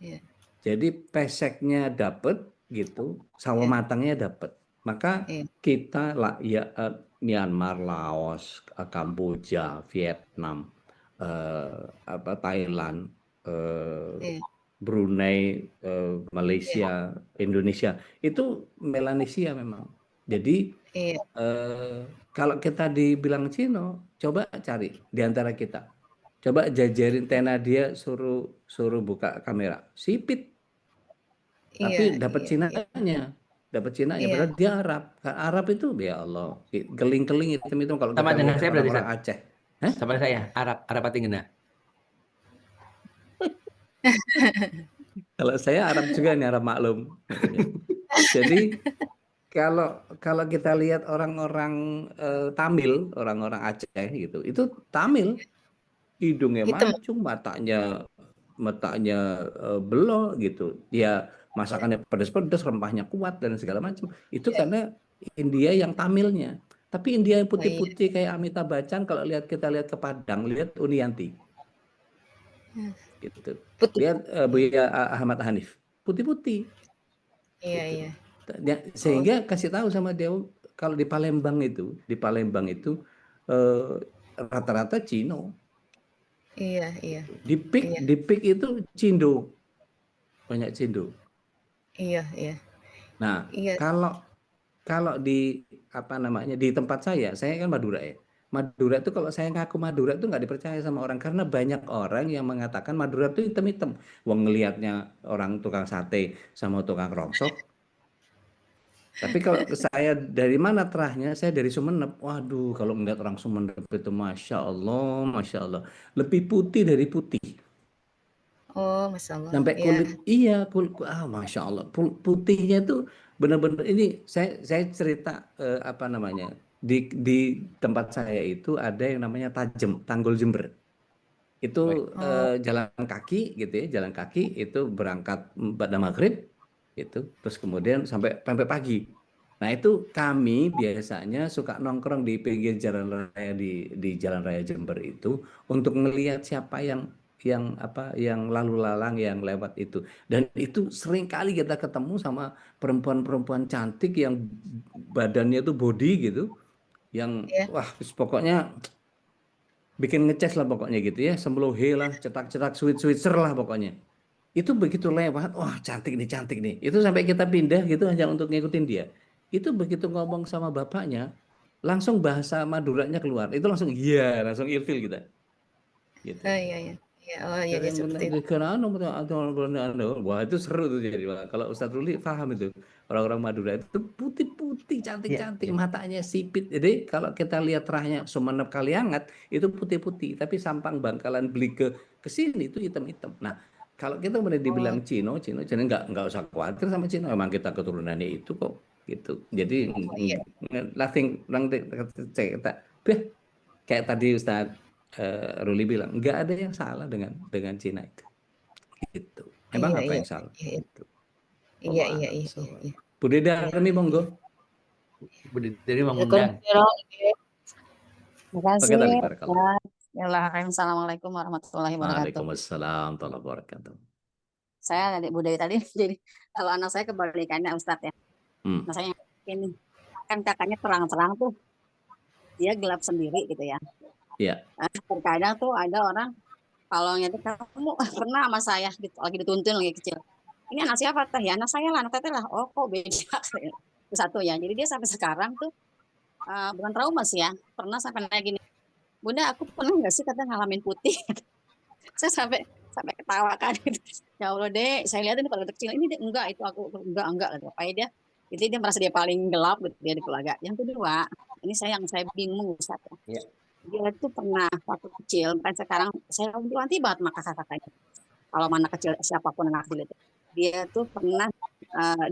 iya, Jadi peseknya dapet gitu, sawo iya, matangnya dapet. Maka iya, kita lah ya, Myanmar, Laos, Kamboja, Vietnam, Thailand, eh, iya, Brunei, iya, Malaysia, Indonesia itu Melanesia memang. Jadi iya. kalau kita dibilang Cino, coba cari di antara kita. Coba jajarin tena dia, suruh buka kamera. Sipit, Iya, tapi dapat iya, iya, Cinanya. Dapat Cinanya, iya. padahal dia Arab. Kan Arab itu, ya Allah, geling-geling itu kalau Sama kita dengan lihat saya berarti, orang-orang Ustaz. Aceh. Hah? Sama saya, Arab pati ngena. Kalau saya Arab juga nih, Arab maklum. Jadi kalau kalau kita lihat orang-orang Tamil, orang-orang Aceh gitu, itu Tamil, hidungnya Hitam. mancung, matanya belok gitu. Dia Iya, masakannya pedas-pedas, rempahnya kuat dan segala macam. Itu iya. karena India yang Tamilnya. Tapi India yang Oh iya. putih-putih kayak Amitabh Bachchan, kalau kita lihat ke Padang, lihat Unianti Hmm, gitu. putih. Lihat Iya, Buya Ahmad Hanif, putih-putih iya, gitu. iya. Oh, Sehingga kasih tahu sama dia, kalau di Palembang itu eh, rata-rata Cino iya, iya, gitu. Di Pik itu Cindo, banyak Cindo. iya, iya, Nah, iya, kalau kalau di apa namanya, di tempat saya kan Madura ya. Madura itu kalau saya ngaku Madura itu nggak dipercaya sama orang, karena banyak orang yang mengatakan Madura itu hitam-hitam. Wong ngelihatnya orang tukang sate sama tukang rongsok. Tapi kalau saya dari mana terahnya? Saya dari Sumeneb. Waduh, kalau ngeliat orang Sumeneb itu Masya Allah, lebih putih dari putih. oh, Masya Allah. Sampai Iya, kulit, iya, Masya Allah, putihnya tuh benar-benar. Ini saya cerita apa namanya, di tempat saya itu ada yang namanya Tanggul Jember. Itu Baik. oh, jalan kaki gitu ya, jalan kaki itu berangkat pada maghrib itu, terus kemudian sampai sampai pagi. Nah, itu kami biasanya suka nongkrong di pinggir jalan raya, di jalan raya Jember itu, untuk melihat siapa yang lalu lalang yang lewat itu. Dan itu sering kali kita ketemu sama perempuan-perempuan cantik yang badannya tuh body gitu, yang iya, wah pokoknya bikin ngeces lah pokoknya gitu ya, semlohe lah, cetak-cetak, sweet-sweetser lah pokoknya. Itu begitu lewat, wah cantik nih. Itu sampai kita pindah gitu hanya untuk ngikutin dia. Itu begitu ngomong sama bapaknya, langsung bahasa Maduranya keluar. Itu langsung iya, langsung ilfil kita. Gitu. oh iya, iya, iya, oh iya, iya, seperti itu. Wah, itu seru tuh jadi. Wah, kalau Ustadz Ruli paham itu. Orang-orang Madura itu putih-putih, Iya, cantik-cantik, iya. matanya sipit. Jadi kalau kita lihat rahnya Sumeneb Kaliangat itu putih-putih, tapi Sampang Bangkalan beli ke sini itu hitam-hitam. Nah, kalau kita boleh dibilang Oh, Cino nggak usah khawatir sama Cino. Emang kita keturunannya itu kok gitu. Jadi oh iya, nothing, nothing, kayak tadi Ustadz Ruli bilang, nggak ada yang salah dengan Cina itu. Gitu. Emang iya, apa iya, yang salah? iya, Gitu. iya, Allah iya, alam iya, iya, bisawab. iya, Bu Deda iya, kami iya. monggo. Bu Diri mengundang. Waalaikumsalam. Terima Oke, kasih. tadi barakallah. Ya. Assalamualaikum warahmatullahi wabarakatuh. Waalaikumsalam warahmatullahi wabarakatuh. Saya adik budaya tadi, jadi kalau anak saya kebalikannya Ustadz ya. Hmm. Nah, saya ini kan kakaknya terang-terang tuh, dia gelap sendiri gitu ya. Iya. Nah, terkadang tuh ada orang kalau ngerti kamu pernah sama saya gitu, lagi dituntun lagi kecil. Ini anak siapa teh? Ya anak saya lah, anak teteh lah. Oh kok beda. Itu satu ya. Jadi dia sampai sekarang tuh bukan trauma sih ya. Pernah sampai nanya gini, Bunda aku pernah nggak sih kata ngalamin putih? Saya sampai sampai ketawa kan gitu. Ya Allah dek, saya lihat ini pada kecil ini dek, enggak itu aku enggak gitu. Supaya dia itu dia merasa dia paling gelap gitu dia di keluarga. Yang kedua, ini saya yang saya bingung Ustaz ya. Iya. Dia itu pernah waktu kecil, kan sekarang saya wanti banget sama kakak-kakaknya. Kalau mana kecil siapapun anak kecil itu, dia tuh pernah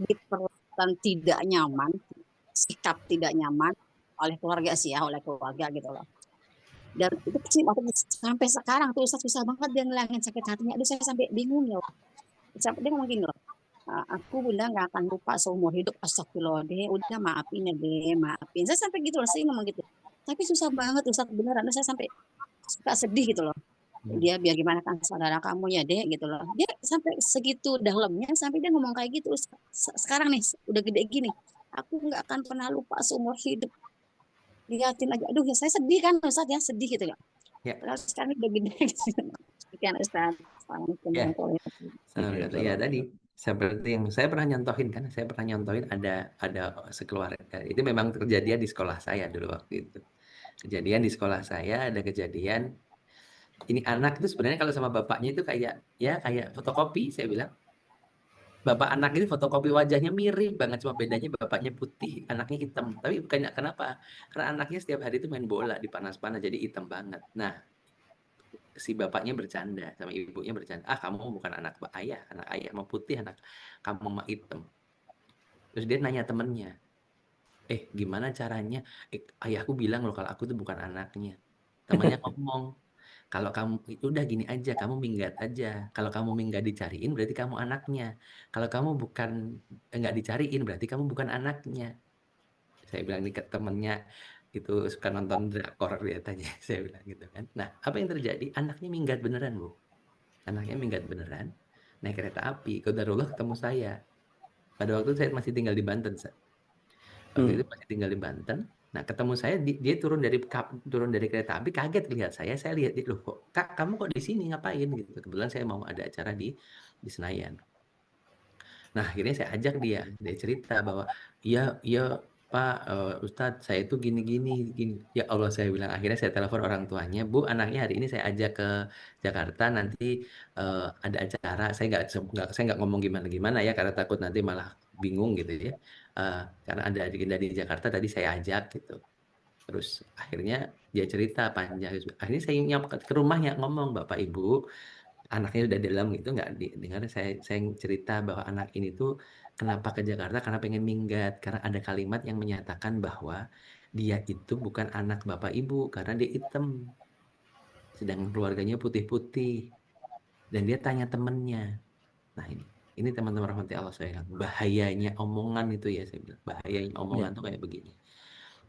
diperlakukan tidak nyaman, sikap tidak nyaman oleh keluarga sih ya, oleh keluarga gitu loh. Dan itu sih waktu sampai sekarang tuh Ustaz susah banget dia ngilangin sakit hatinya. Aduh saya sampai bingung ya. Sampai dia ngomong gini loh. Aku Bunda nggak akan lupa seumur hidup. Astagfirullah deh, udah maafin ya deh, maafin. Saya sampai gitu loh, saya ngomong gitu. Tapi susah banget Ustaz beneran. Saya sampai suka sedih gitu loh. Dia biar gimana kan saudara kamu ya deh gitu loh. Dia sampai segitu dalamnya sampai dia ngomong kayak gitu. Sekarang nih udah gede gini. Aku nggak akan pernah lupa seumur hidup. Liatin aja, aduh ya saya sedih kan Ustaz ya, sedih gitu ya. Ya. Terus sekarang udah gede. Sekian Ustaz. Assalamualaikum Ya. warahmatullahi wabarakatuh. Ya tadi seperti yang saya pernah nyontohin kan, saya pernah nyontohin ada sekeluarga. Itu memang kejadian di sekolah saya dulu waktu itu. Kejadian di sekolah saya ada kejadian ini anak itu sebenarnya kalau sama bapaknya itu kayak fotokopi saya bilang. Bapak anak ini fotokopi wajahnya mirip banget, cuma bedanya bapaknya putih, anaknya hitam. Tapi bukannya kenapa? Karena anaknya setiap hari itu main bola di panas-panas jadi hitam banget. Nah, si bapaknya bercanda sama ibunya bercanda, kamu bukan anak ayah, anak ayah mau putih, anak kamu mau hitam. Terus dia nanya temennya, gimana caranya? Ayahku bilang loh kalau aku tuh bukan anaknya. Temannya ngomong, kalau kamu udah gini aja, kamu minggat aja. Kalau kamu minggat dicariin berarti kamu anaknya. Kalau kamu bukan nggak dicariin berarti kamu bukan anaknya. Saya bilang nih ke temennya itu suka nonton drakor dia tanya, saya bilang gitu kan. Nah, apa yang terjadi? Anaknya minggat beneran, Bu. Anaknya minggat beneran, naik kereta api, qadarullah ketemu saya. Pada waktu itu saya masih tinggal di Banten, waktu itu masih tinggal di Banten. Nah, ketemu saya, dia turun dari kereta api, kaget lihat saya lihat dia, loh kok, Kak, kamu kok di sini ngapain gitu. Kebetulan saya mau ada acara di Senayan. Nah, akhirnya saya ajak dia cerita bahwa iya Pak, Ustadz, saya itu gini. Ya Allah, saya bilang, akhirnya saya telepon orang tuanya, Bu, anaknya hari ini saya ajak ke Jakarta, nanti ada acara, saya nggak ngomong gimana ya, karena takut nanti malah bingung gitu ya. Karena ada agenda di Jakarta, tadi saya ajak gitu. Terus akhirnya dia cerita panjang. Akhirnya saya nyampe ke rumahnya ngomong, Bapak Ibu, anaknya udah dalam gitu, nggak dengar saya cerita bahwa anak ini tuh kenapa ke Jakarta, karena pengen minggat, karena ada kalimat yang menyatakan bahwa dia itu bukan anak bapak ibu karena dia hitam, sedangkan keluarganya putih-putih. Dan dia tanya temennya. Nah, ini teman-teman rahmati Allah saya, bahayanya omongan itu ya, saya bilang bahayanya omongan tuh kayak begini.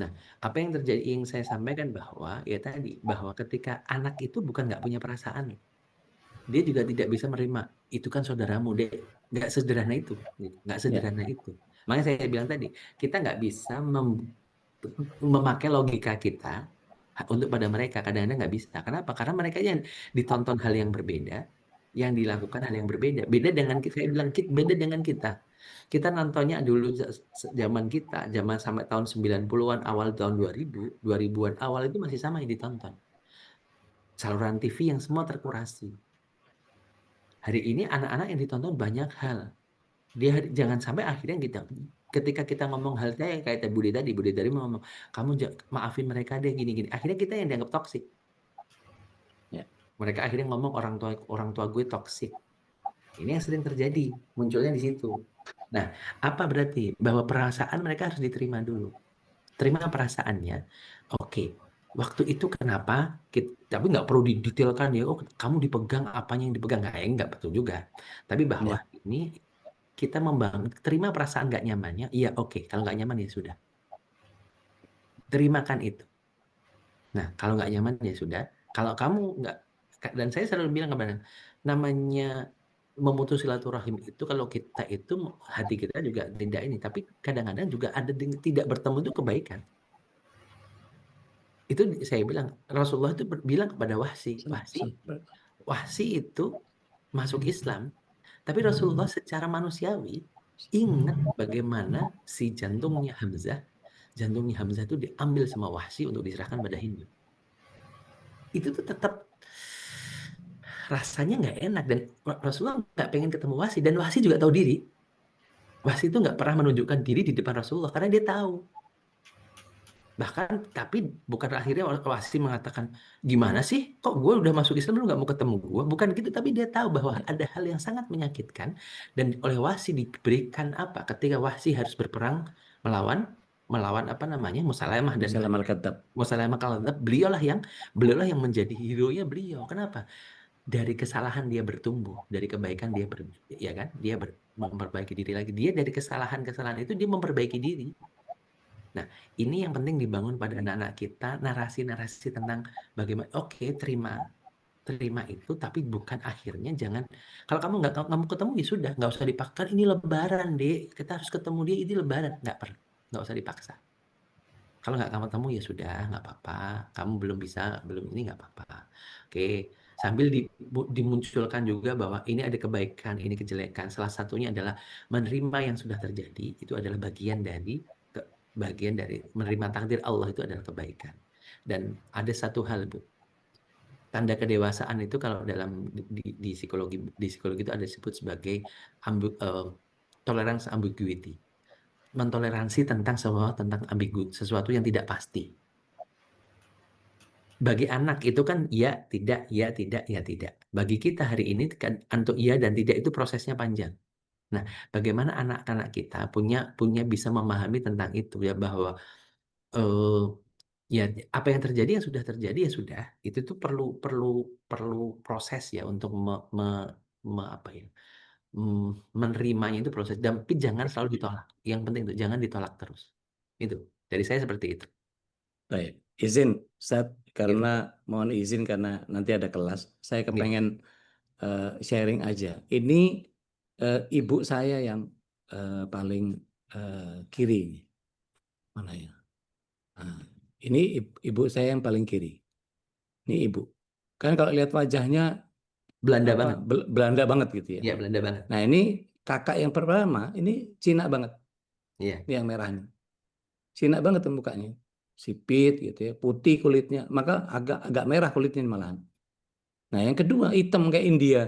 Nah, apa yang terjadi yang saya sampaikan bahwa ya tadi, bahwa ketika anak itu bukan nggak punya perasaan, dia juga tidak bisa menerima itu kan saudaramu, deh, nggak sederhana itu, nggak sederhana itu. Makanya saya bilang tadi, kita nggak bisa memakai logika kita untuk pada mereka, kadang-kadang nggak bisa. Kenapa? Karena mereka yang ditonton hal yang berbeda, yang dilakukan hal yang berbeda, beda dengan saya bilang beda dengan kita. Kita nontonnya dulu zaman kita, zaman sampai tahun 90-an, awal tahun 2000-an awal itu masih sama yang ditonton. Saluran TV yang semua terkurasi. Hari ini anak-anak yang ditonton banyak hal. Dia jangan sampai akhirnya ketika kita ngomong hal kayak Budi tadi ngomong, kamu maafin mereka deh gini-gini. Akhirnya kita yang dianggap toksik. Ya. Mereka akhirnya ngomong orang tua gue toksik. Ini yang sering terjadi, munculnya di situ. Nah, apa berarti? Bahwa perasaan mereka harus diterima dulu. Terima perasaannya. Oke. Waktu itu kenapa? Tapi nggak perlu didetailkan ya. Oh, kamu dipegang, apanya yang dipegang? Nggak betul juga. Tapi bahwa ini kita membangun, terima perasaan nggak nyamannya. Iya, oke. Kalau nggak nyaman ya sudah. Terimakan itu. Nah, kalau nggak nyaman ya sudah. Kalau kamu nggak, dan saya selalu bilang kepada namanya memutus silaturahim itu kalau kita itu hati kita juga tidak ini, tapi kadang-kadang juga ada tidak bertemu itu kebaikan. Itu saya bilang Rasulullah itu bilang kepada Wahsi itu masuk Islam, tapi Rasulullah secara manusiawi ingat bagaimana si jantungnya Hamzah itu diambil sama Wahsi untuk diserahkan pada Hindu. Itu tuh tetap rasanya nggak enak, dan Rasulullah nggak pengen ketemu Wahsi, dan Wahsi juga tahu diri. Wahsi itu nggak pernah menunjukkan diri di depan Rasulullah karena dia tahu. Bahkan tapi bukan akhirnya Wahsi mengatakan, gimana sih kok gue udah masuk Islam lu nggak mau ketemu gue, bukan gitu, tapi dia tahu bahwa ada hal yang sangat menyakitkan, dan oleh Wahsi diberikan apa ketika Wahsi harus berperang melawan melawan apa namanya Musailamah dan Musailamatul Kadzab. Musailamah Kadzab, beliaulah yang menjadi hero-nya beliau. Kenapa? Dari kesalahan dia bertumbuh, dari kebaikan dia ya kan, dia memperbaiki diri lagi. Dia dari kesalahan-kesalahan itu dia memperbaiki diri. Nah, ini yang penting dibangun pada anak-anak kita, narasi-narasi tentang bagaimana, oke, terima itu, tapi bukan akhirnya jangan, kalau kamu nggak mau ketemu ya sudah, nggak usah dipaksa, ini lebaran deh, kita harus ketemu dia, ini lebaran, nggak perlu, nggak usah dipaksa. Kalau nggak kamu temu ya sudah, nggak apa-apa. Kamu belum bisa, belum ini nggak apa-apa. Oke, sambil dimunculkan juga bahwa ini ada kebaikan, ini kejelekan. Salah satunya adalah menerima yang sudah terjadi. Itu adalah bagian dari menerima takdir Allah, itu adalah kebaikan. Dan ada satu hal, Bu. Tanda kedewasaan itu kalau dalam di psikologi itu ada disebut sebagai tolerance ambiguity. Mentoleransi tentang sesuatu yang tidak pasti. Bagi anak itu kan ya, tidak, ya, tidak, ya, tidak. Bagi kita hari ini kan untuk iya dan tidak itu prosesnya panjang. Nah, bagaimana anak-anak kita punya bisa memahami tentang itu ya, bahwa eh, ya apa yang terjadi yang sudah terjadi ya sudah. Itu tuh perlu perlu perlu proses ya untuk apa ya? Menerimanya, itu proses, tapi jangan selalu ditolak. Yang penting itu jangan ditolak terus. Itu dari saya seperti itu. Baik, izin Ustaz, Gitu. karena mohon izin karena nanti ada kelas. Saya Gitu. kepengen sharing aja. Ini ibu saya yang paling kiri. Mana ya? Nah, ini ibu saya yang paling kiri. Ini ibu. Kan kalau lihat wajahnya Belanda apa banget. Belanda banget gitu ya. Iya, Belanda banget. Nah, ini kakak yang pertama, ini Cina banget. Iya. Ini yang merahnya. Cina banget tuh mukanya. Sipit gitu ya, putih kulitnya. Maka agak merah kulitnya malahan. Nah, yang kedua hitam kayak India.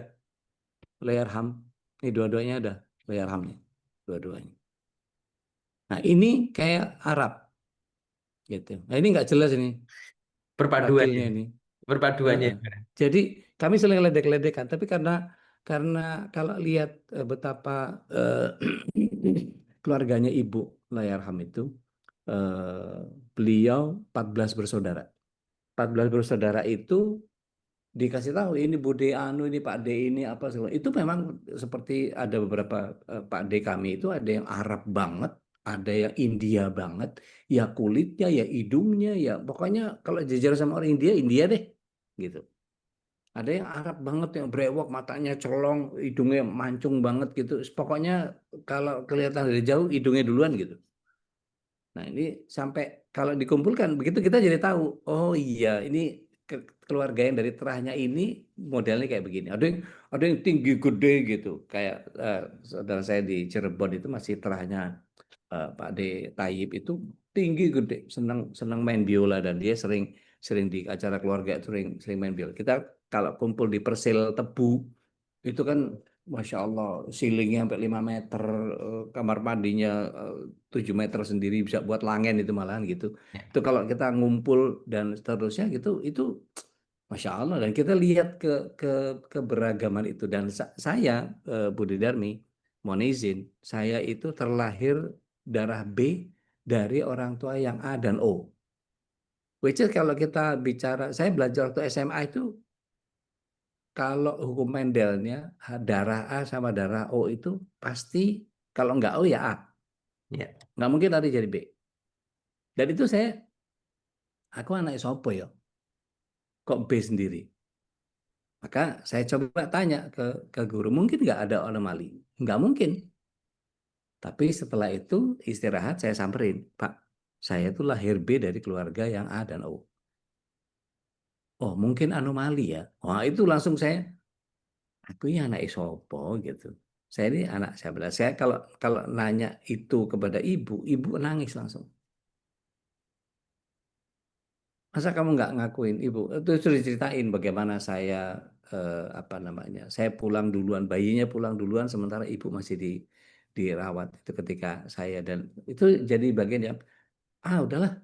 Layar ham. Ini dua-duanya ada layar hamnya. Dua-duanya. Nah, ini kayak Arab. Gitu. Nah, ini nggak jelas ini. Perpaduannya. Wakilnya ini. Perpaduannya. Jadi kami sering ledek-ledekan, tapi karena kalau lihat betapa keluarganya ibu Layarham itu, beliau 14 bersaudara. 14 bersaudara itu dikasih tahu ini Bude Anu, ini Pak D ini apa segala. Itu memang seperti ada beberapa Pak D kami itu ada yang Arab banget, ada yang India banget, ya kulitnya, ya hidungnya, ya pokoknya kalau jajar sama orang India, India deh, gitu. Ada yang Arab banget, yang brewok, matanya colong, hidungnya mancung banget gitu. Pokoknya kalau kelihatan dari jauh, hidungnya duluan gitu. Nah, ini sampai kalau dikumpulkan, begitu kita jadi tahu, oh iya, ini keluarga yang dari terahnya ini modelnya kayak begini. Ada yang tinggi gede gitu. Kayak saudara saya di Cirebon itu masih terahnya Pak D Tayyip itu tinggi gede, senang main biola, dan dia sering di acara keluarga sering main biola. Kita kalau kumpul di Persil Tebu itu kan Masya Allah, ceilingnya sampai 5 meter, kamar mandinya 7 meter sendiri, bisa buat langen itu malahan gitu. Ya. Itu kalau kita ngumpul dan seterusnya gitu, itu Masya Allah. Dan kita lihat keberagaman itu. Dan saya, Budi Darmi, mohon izin, saya itu terlahir darah B dari orang tua yang A dan O. Which is kalau kita bicara, saya belajar waktu SMA itu, kalau hukum Mendelnya darah A sama darah O itu pasti kalau nggak O ya A. Ya. Nggak mungkin nanti jadi B. Dan itu saya aku anak sopo ya, kok B sendiri. Maka saya coba tanya ke guru, mungkin nggak ada anomali? Nggak mungkin. Tapi setelah itu istirahat saya samperin, Pak, saya tuh lahir B dari keluarga yang A dan O. Oh mungkin anomali ya. Wah itu langsung aku ini anak sopo gitu. Saya ini anak siapa? Saya kalau nanya itu kepada ibu nangis langsung. Masa kamu nggak ngakuin ibu? Itu sudah diceritain bagaimana saya saya pulang duluan, bayinya pulang duluan sementara ibu masih dirawat itu ketika saya, dan itu jadi bagian yang udahlah,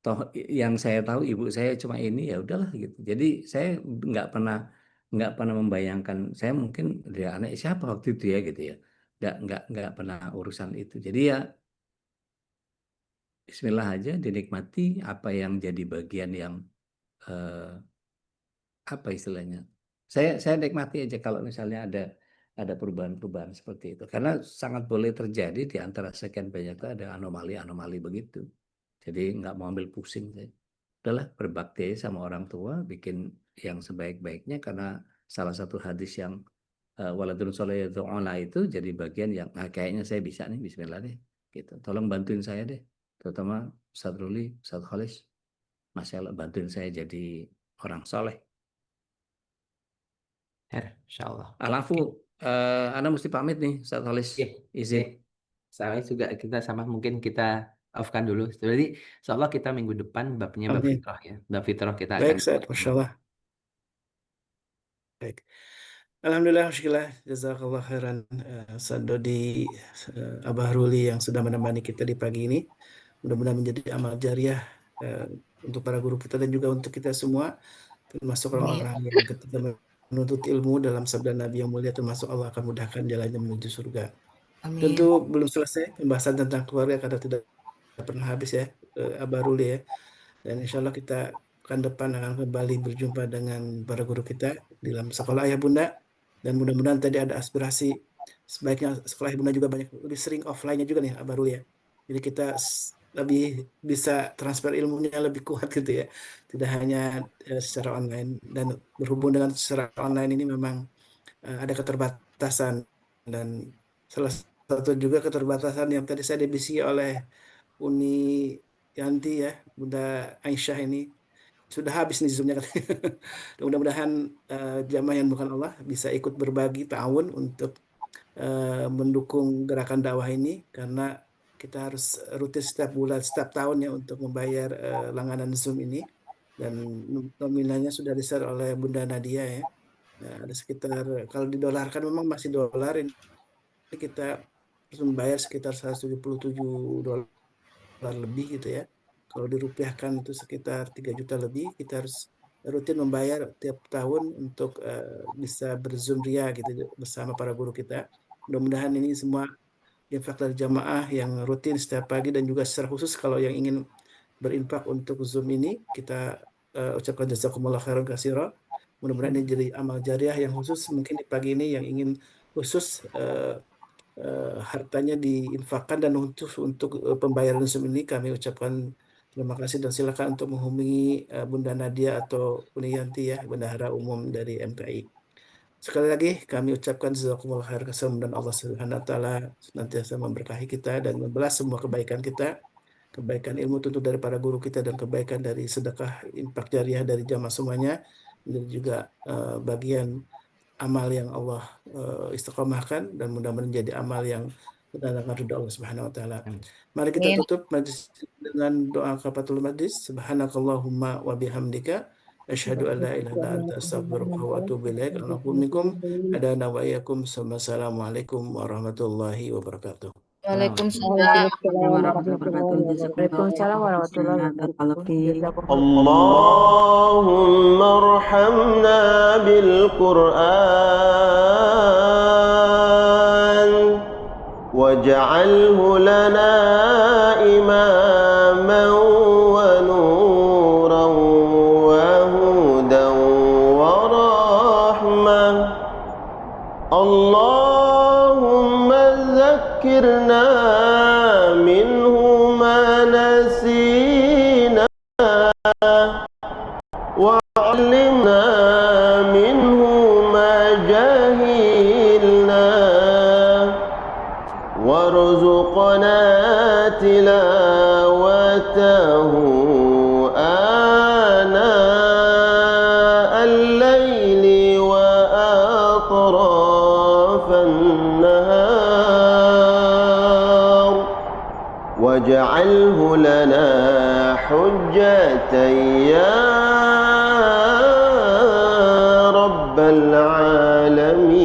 toh yang saya tahu ibu saya cuma ini, ya udahlah gitu. Jadi saya nggak pernah membayangkan saya mungkin dia anak siapa waktu itu ya gitu ya. Nggak pernah urusan itu. Jadi ya Bismillah aja, dinikmati apa yang jadi bagian yang apa istilahnya. Saya nikmati aja kalau misalnya ada perubahan-perubahan seperti itu. Karena sangat boleh terjadi di antara sekian banyak itu ada anomali-anomali begitu. Jadi nggak mau ambil pusing saya. Udahlah, berbakti aja sama orang tua, bikin yang sebaik-baiknya, karena salah satu hadis yang waladun soleh itu jadi bagian yang kayaknya saya bisa nih, bismillah deh gitu. Tolong bantuin saya deh, terutama Ustadz Ruli, Ustadz Khalis, Masya Allah, bantuin saya jadi orang soleh. Insya Allah. Alafu, Anda mesti pamit nih, Ustadz Khalis, izin. Saya juga kita sama mungkin kita off-kan dulu. Jadi insya Allah kita minggu depan babnya bab Amin. fitrah ya. Bab fitrah kita Baik, akan Ustaz. Masya Allah. Baik. Alhamdulillah, syukurlah, jazakallah khairan Ustaz Dodi, Abah Ruli yang sudah menemani kita di pagi ini. Mudah-mudahan menjadi amal jariah untuk para guru kita dan juga untuk kita semua, termasuk orang-orang yang ketika menuntut ilmu dalam sabda Nabi yang mulia, termasuk Allah akan mudahkan jalannya menuju surga. Tentu belum selesai pembahasan tentang keluarga karena tidak pernah habis ya, Abah Ruli ya. Dan insya Allah kita akan depan akan kembali berjumpa dengan para guru kita di dalam sekolah Ayah Bunda. Dan mudah-mudahan tadi ada aspirasi sebaiknya sekolah Ayah Bunda juga lebih sering offline-nya juga nih Abah Ruli ya. Jadi kita lebih bisa transfer ilmunya lebih kuat gitu ya. Tidak hanya secara online. Dan berhubung dengan secara online ini memang ada keterbatasan, dan salah satu juga keterbatasan yang tadi saya dibisiki oleh Uni Yanti ya, Bunda Aisyah ini sudah habis nih Zoom-nya. Mudah-mudahan jamaah yang bukan Allah bisa ikut berbagi ta'awun untuk mendukung gerakan dakwah ini, karena kita harus rutin setiap bulan, setiap tahun ya untuk membayar langganan Zoom ini, dan nominalnya sudah di-share oleh Bunda Nadia ya. Ada sekitar, kalau didolarkan memang masih dolar, ini kita harus membayar sekitar 177 dolar lebih gitu ya. Kalau dirupiahkan itu sekitar 3 juta lebih. Kita harus rutin membayar tiap tahun untuk bisa berzoom ria gitu bersama para guru kita. Mudah-mudahan ini semua infak dari jamaah yang rutin setiap pagi, dan juga secara khusus kalau yang ingin berinfak untuk Zoom ini, kita ucapkan jazakumullah khairan katsira. Mudah-mudahan ini jadi amal jariah yang khusus mungkin di pagi ini yang ingin khusus hartanya diinfakkan, dan untuk pembayaran Zoom ini kami ucapkan terima kasih, dan silakan untuk menghubungi Bunda Nadia atau Uni Yanti ya, Bendahara Umum dari MKI. Sekali lagi kami ucapkan jazakumullah khair, dan Allah Subhanahu wa taala senantiasa memberkahi kita dan membalas semua kebaikan kita, kebaikan ilmu tentu dari para guru kita, dan kebaikan dari sedekah infak jariah dari jamaah semuanya, dan juga bagian amal yang Allah istiqomahkan, dan mudah-mudahan menjadi amal yang mendatangkan ridha Allah Subhanahu wa taala. Mari kita tutup majlis dengan doa kafaratul majlis. Subhanakallahumma wa bihamdika asyhadu an la ilaha illa anta astaghfiruka wa atubu ilaik. Alaikum hadana wa iyyakum. Assalamualaikum warahmatullahi wabarakatuh. Waalaikumsalam. Waalaikumsalam warahmatullahi wabarakatuh. اللهم ارحمنا بالقرآن واجعله لنا إماما ونورا وهدى ورحمة. اللهم ذكرنا منه ما نسينا جهلنا وارزقنا تلاوته آناء الليل وأطراف النهار واجعله لنا حجة يا رب العالمين.